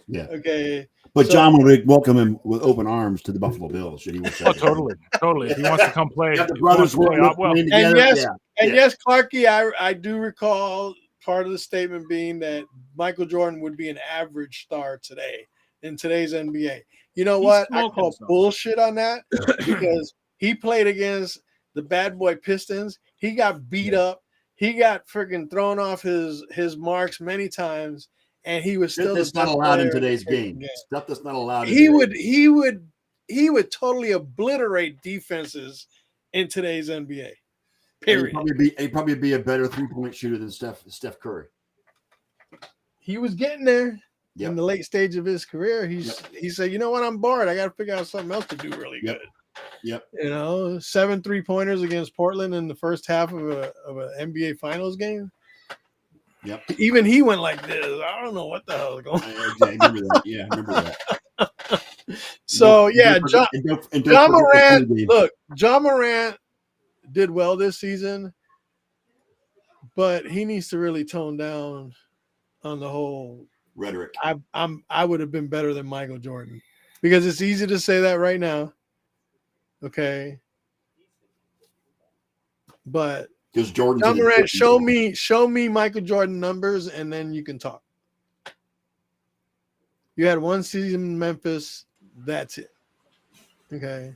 Yeah. Okay. But John would welcome him with open arms to the Buffalo Bills. Should he totally. If he wants to come play, the brothers work well. And yes, Clarky, I do recall part of the statement being that Michael Jordan would be an average star today in today's NBA. You know what? I call bullshit on that because he played against the bad boy Pistons. He got beat up. He got freaking thrown off his marks many times. And he was still that's not allowed in today's game. Stuff that's not allowed. He would totally obliterate defenses in today's NBA. Period. He'd probably be a better 3-point shooter than Steph Curry. He was getting there in the late stage of his career. He said, "You know what? I'm bored. I got to figure out something else to do really good." Yep. 7 3-pointers against Portland in the first half of an NBA Finals game. Yep. Even he went like this. I don't know what the hell is going on. I remember that. Yeah, I remember that. So, John Morant, look, John Morant did well this season, but he needs to really tone down on the whole rhetoric. I would have been better than Michael Jordan because it's easy to say that right now. Okay. But John Morant, show me Michael Jordan numbers, and then you can talk. You had one season in Memphis. That's it. Okay.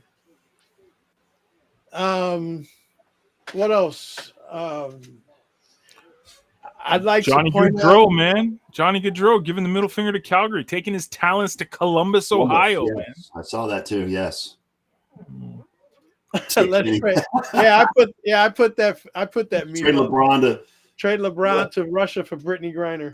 What else? I'd like Johnny to point Gaudreau, out, man. Johnny Gaudreau giving the middle finger to Calgary, taking his talents to Columbus, Ohio. Yes. Man. I saw that too. Yes. Let's pray. I put that meme. Trade LeBron to Russia for Brittany Griner.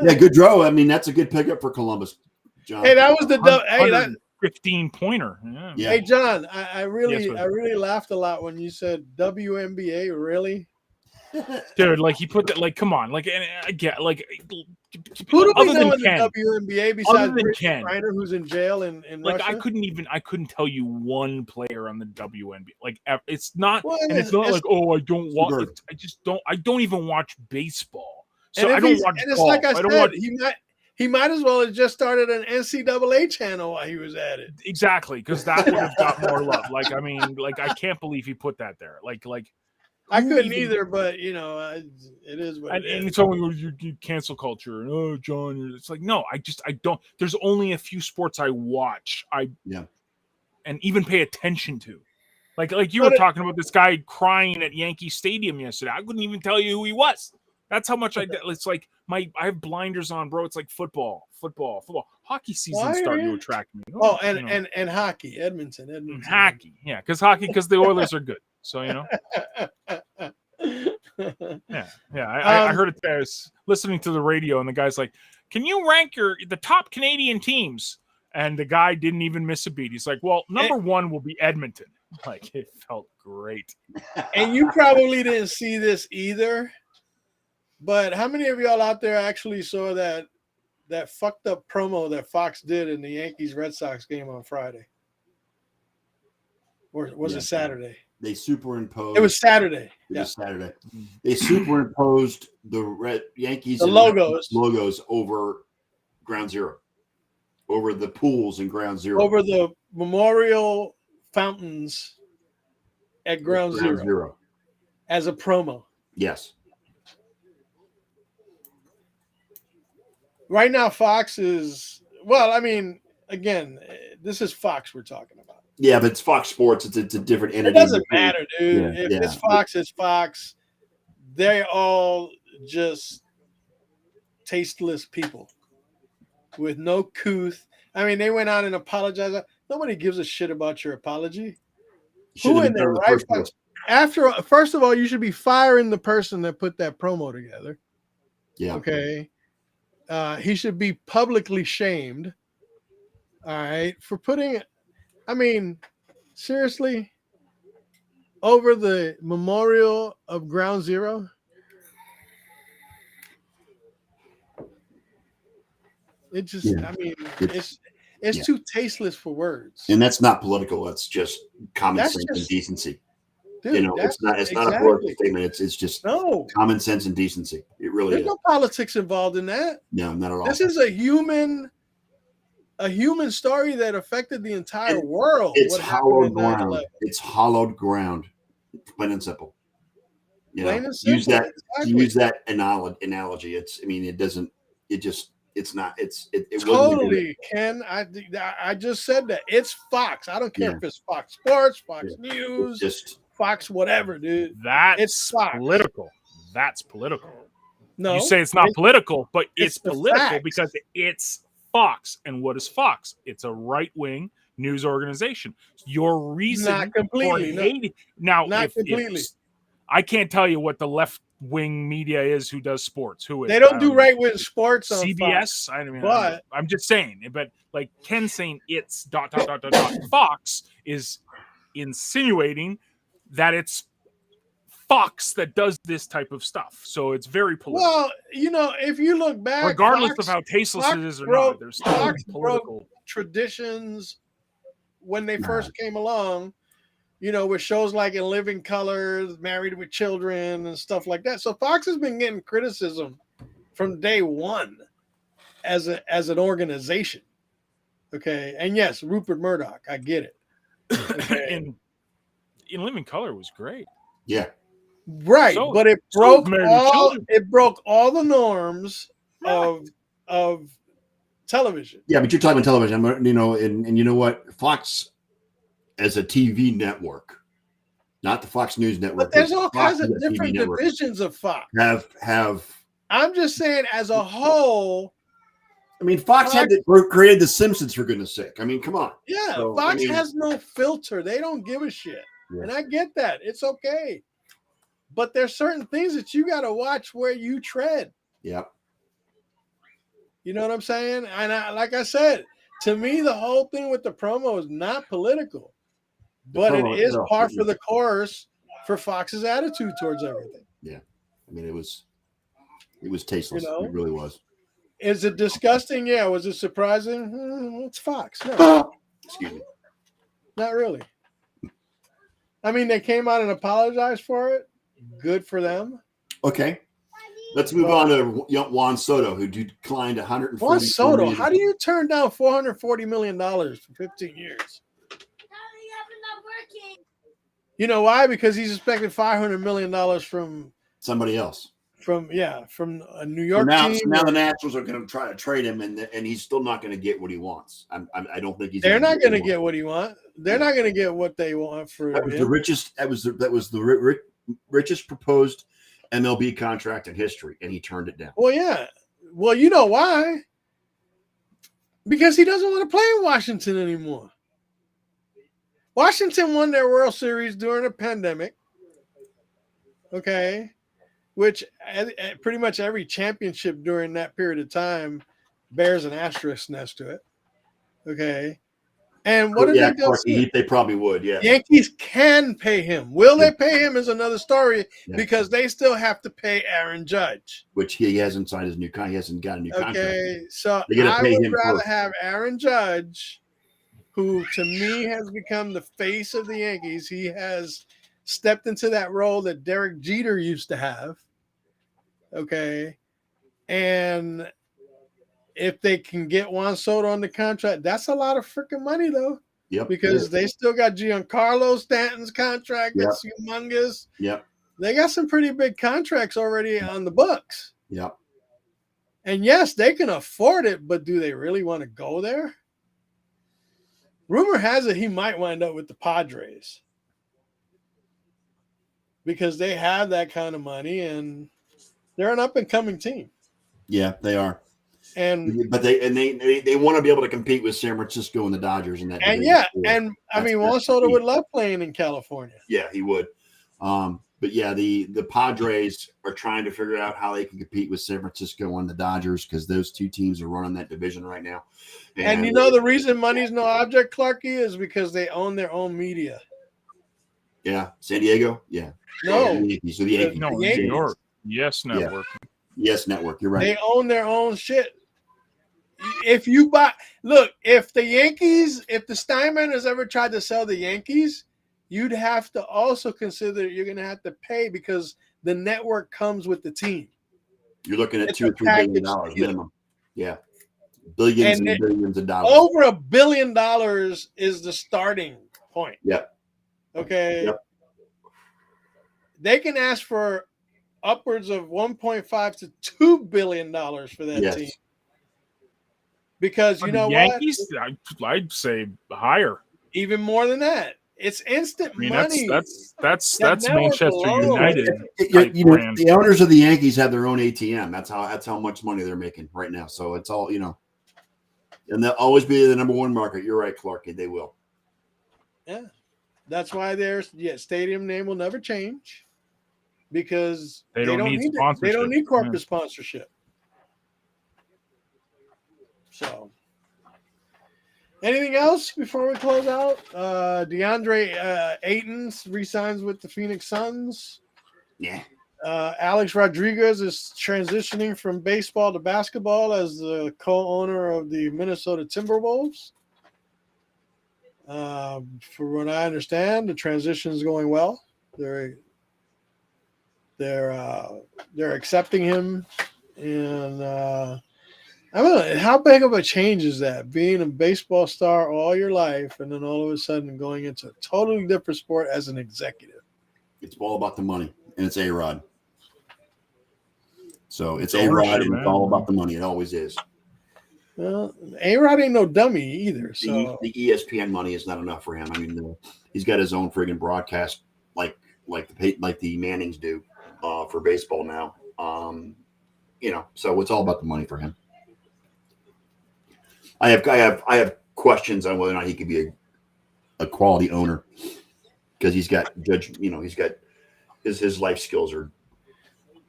Yeah, good draw. I mean, that's a good pickup for Columbus, John. Hey, that was the hey that 15 pointer. Yeah. Hey John, I Yes, really but- I really laughed a lot when you said WNBA. Really? Dude, like he put that, like, come on, like, and I get, like, Who do we other know than in the Ken, WNBA besides other than Brittany Ken, Griner, who's in jail in like, Russia? I couldn't tell you one player on the WNBA. Like, it's not, Well, and it's not like, oh, I don't watch. Bird. I don't even watch baseball, so and I if don't he's- watch and it's golf. like I I don't said, watch he might as well have just started an NCAA channel while he was at it. exactly because that would have got more love. Like, I mean, like, I can't believe he put that there. Like. I who couldn't even- either, but it is what And it is. it's always you cancel culture. And, oh, John, it's like, no, I don't. There's only a few sports I watch. And even pay attention to. Like you were talking about this guy crying at Yankee Stadium yesterday. I couldn't even tell you who he was. That's how much it's like I have blinders on, bro. It's like football. Hockey season's starting to attract me. Oh, and hockey, Edmonton. Hockey, yeah, because the Oilers are good. So I heard it there. I was listening to the radio, and the guy's like, "Can you rank the top Canadian teams?" And the guy didn't even miss a beat. He's like, "Well, number one will be Edmonton." Like, it felt great. And you probably didn't see this either. But how many of y'all out there actually saw that fucked up promo that Fox did in the Yankees Red Sox game on Friday? Or was it Saturday? They superimposed. It was Saturday. It was Saturday. They superimposed the Yankees logos over Ground Zero, over the pools in Ground Zero, over the memorial fountains at Ground Zero as a promo. Yes. Right now, Fox is again, this is Fox we're talking about. Yeah, but it's Fox Sports. It's a different entity. It doesn't matter, dude. Yeah, If it's Fox, it's Fox. They're all just tasteless people with no couth. I mean, they went out and apologized. Nobody gives a shit about your apology. Who in their right? First of all, you should be firing the person that put that promo together. Yeah. Okay. He should be publicly shamed. All right, for putting. I mean, seriously, over the memorial of Ground Zero. It just, I mean, it's too tasteless for words. And that's not political. That's just common sense and decency. Dude, it's not a political statement. It's just common sense and decency. It really There's is. no politics involved in that. No, not at all. This is a human story that affected the entire world. It's hollowed ground. It's hollowed ground. Plain and simple. Plain and simple. Use that analogy. It's not. It totally, Ken. I just said that. It's Fox. I don't care if it's Fox Sports, Fox News, just Fox whatever, dude. It's political. That's political. No, you say it's not political, but it's political facts. because it's Fox. And what is Fox? It's a right-wing news organization. Your reason not completely for hating not completely. I can't tell you what the left-wing media is who does sports. Who is? They don't do right-wing sports on CBS. Fox. I mean, I'm just saying. But like Ken saying it's ... Fox is insinuating that it's Fox that does this type of stuff. So it's very political. Well, if you look back, regardless Fox, of how tasteless Fox it is or broke, not, there's still Fox political traditions when they first came along. With shows like In Living Color, Married with Children, and stuff like that. So Fox has been getting criticism from day one as an organization. Okay, and yes, Rupert Murdoch, I get it. Okay. In Living Color was great. Yeah. Right, but it broke all the norms of television. Yeah, but you're talking television, and you know what? Fox as a TV network, not the Fox News network. But there's all kinds of different divisions of Fox. Have I'm just saying, as a whole. I mean, Fox created The Simpsons, for goodness sake. I mean, come on. Yeah, so, Fox has no filter. They don't give a shit. Yeah. And I get that. It's okay. But there's certain things that you got to watch where you tread. Yep. You know what I'm saying? And like I said, to me, the whole thing with the promo is not political, but it promo is itself, par for the course for Fox's attitude towards everything. Yeah. I mean, it was tasteless. You know? It really was. Is it disgusting? Yeah. Was it surprising? It's Fox. No, Excuse me. not really. I mean, they came out and apologized for it. Good for them. Okay. Let's move on to Juan Soto, who declined $140 Juan Soto, million. how do you turn down $440 million for 15 years? You know why? Because he's expecting $500 million from Somebody else. from a New York So team. now the Nationals are going to try to trade him, and he's still not going to get what he wants. I don't think he's. They're not going to get what he wants. They're not going to get what they want for That was him. the richest. That was the richest proposed MLB contract in history, and he turned it down. Well, yeah. Well, you know why? Because he doesn't want to play in Washington anymore. Washington won their World Series during a pandemic. Okay. Which pretty much every championship during that period of time bears an asterisk next to it. Okay. And what did they do? They probably would, yeah. Yankees can pay him. Will they pay him is another story because they still have to pay Aaron Judge. Which he hasn't signed his new contract. He hasn't got a new contract. Okay, so I would rather have Aaron Judge, who to me has become the face of the Yankees. He has stepped into that role that Derek Jeter used to have. Okay. And if they can get Juan Soto on the contract, that's a lot of freaking money, though. Yep. Because they still got Giancarlo Stanton's contract. That's humongous. Yep. They got some pretty big contracts already on the books. Yep. And yes, they can afford it, but do they really want to go there? Rumor has it he might wind up with the Padres because they have that kind of money and they're an up-and-coming team. Yeah, they are. But they want to be able to compete with San Francisco and the Dodgers in that. And I mean, Juan Soto would love playing in California. Yeah, he would. But yeah, the Padres are trying to figure out how they can compete with San Francisco and the Dodgers because those two teams are running that division right now. And you know the reason money's no object, Clarky, is because they own their own media. Yeah, San Diego. Yeah. No. So the Yankees. No, New York. Yes, Network. Yeah. Yes, Network. You're right. They own their own shit. If you buy, look, if the Steinbrenners ever tried to sell the Yankees, you'd have to also consider you're going to have to pay because the network comes with the team. You're looking at $2 or $3 billion minimum. Yeah. Billions and billions of dollars. Over $1 billion is the starting point. Yep. Okay. Yep. They can ask for upwards of $1.5 to $2 billion for that team. Because you know Yankees, what? I'd say higher. Even more than that. It's instant money. That's Manchester United. The owners of the Yankees have their own ATM. That's how much money they're making right now. So it's all, and they'll always be the number one market. You're right, Clark. They will. Yeah. That's why their stadium name will never change because they don't need sponsorship. They don't need corporate sponsorship. So, anything else before we close out? DeAndre Ayton resigns with the Phoenix Suns. Yeah. Alex Rodriguez is transitioning from baseball to basketball as the co-owner of the Minnesota Timberwolves. For what I understand, the transition is going well. They're accepting him, and I don't know, how big of a change is that? Being a baseball star all your life and then all of a sudden going into a totally different sport as an executive. It's all about the money, and it's A-Rod. So it's A-Rod, and it's all about the money. It always is. Well, A-Rod ain't no dummy either. So the ESPN money is not enough for him. I mean, he's got his own friggin' broadcast like the Mannings do for baseball now. So it's all about the money for him. I have questions on whether or not he could be a quality owner because he's got his life skills are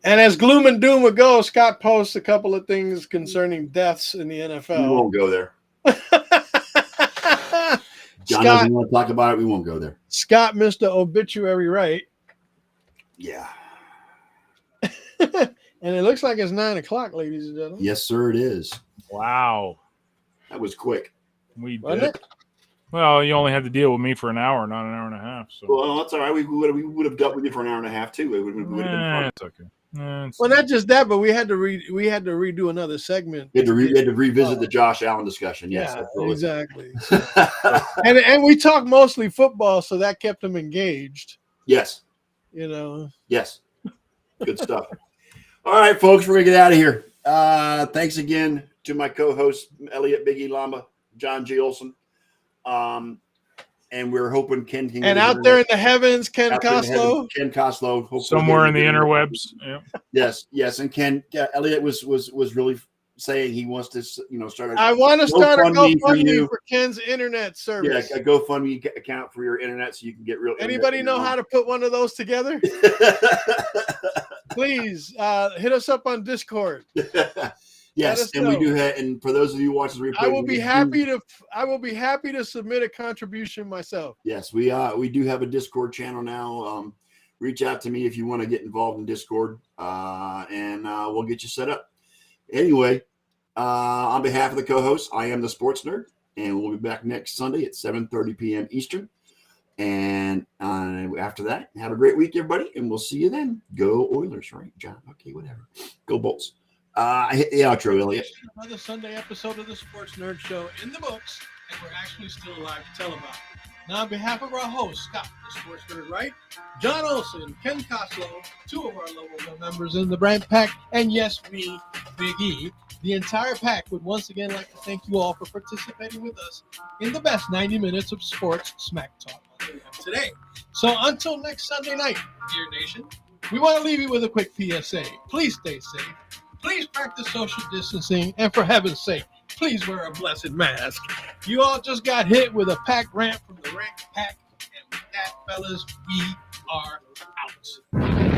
And as gloom and doom would go, Scott posts a couple of things concerning deaths in the NFL. We won't go there. John Scott doesn't want to talk about it. We won't go there. Scott missed the obituary right. Yeah. And it looks like it's 9:00, ladies and gentlemen. Yes, sir, it is. Wow. That was quick. We Wasn't did. it? Well, you only had to deal with me for an hour, not an hour and a half. So Well, that's all right. We would have dealt with you for an hour and a half too. It would have been fun. it's okay. Well, not just that, but we had to redo another segment. We had to revisit the Josh Allen discussion. Yes, Yeah, absolutely. exactly. and we talked mostly football, so that kept him engaged. Yes. You know. Yes. Good stuff. All right, folks, we're going to get out of here. Thanks again to my co-hosts, Elliot Big E Lamba, John G. Olson. And we're hoping Ken can get And out there in the heavens, Ken Coslow. Ken Coslow. Somewhere in the interwebs. Yeah. Yes. And Ken, Elliot was really saying he wants to, start. I want to start a GoFundMe for Ken's internet service. Yeah, a GoFundMe account for your internet so you can get real. Anybody know how to put one of those together? Please hit us up on Discord. Yes, and we do have. And for those of you watching the replay, I will be happy to submit a contribution myself. Yes, we do have a Discord channel now. Reach out to me if you want to get involved in Discord, and we'll get you set up. Anyway, on behalf of the co-hosts, I am the Sports Nerd, and we'll be back next Sunday at 7:30 p.m. Eastern. And after that, have a great week, everybody, and we'll see you then. Go Oilers, right, John? Okay, whatever. Go Bolts. I hit the outro, Elliot. Another Sunday episode of the Sports Nerd Show in the books, and we're actually still alive to tell about it. Now, on behalf of our host, Scott, the Sports Nerd, right? John Olson, Ken Coslow, two of our lower members in the Brand Pack, and yes, me, Big E, the entire pack would once again like to thank you all for participating with us in the best 90 minutes of sports smack talk that we have today. So until next Sunday night, dear nation, we want to leave you with a quick PSA. Please stay safe. Please practice social distancing, and for heaven's sake, please wear a blessed mask. You all just got hit with a pack rant from the Rank Pack, and with that, fellas, we are out.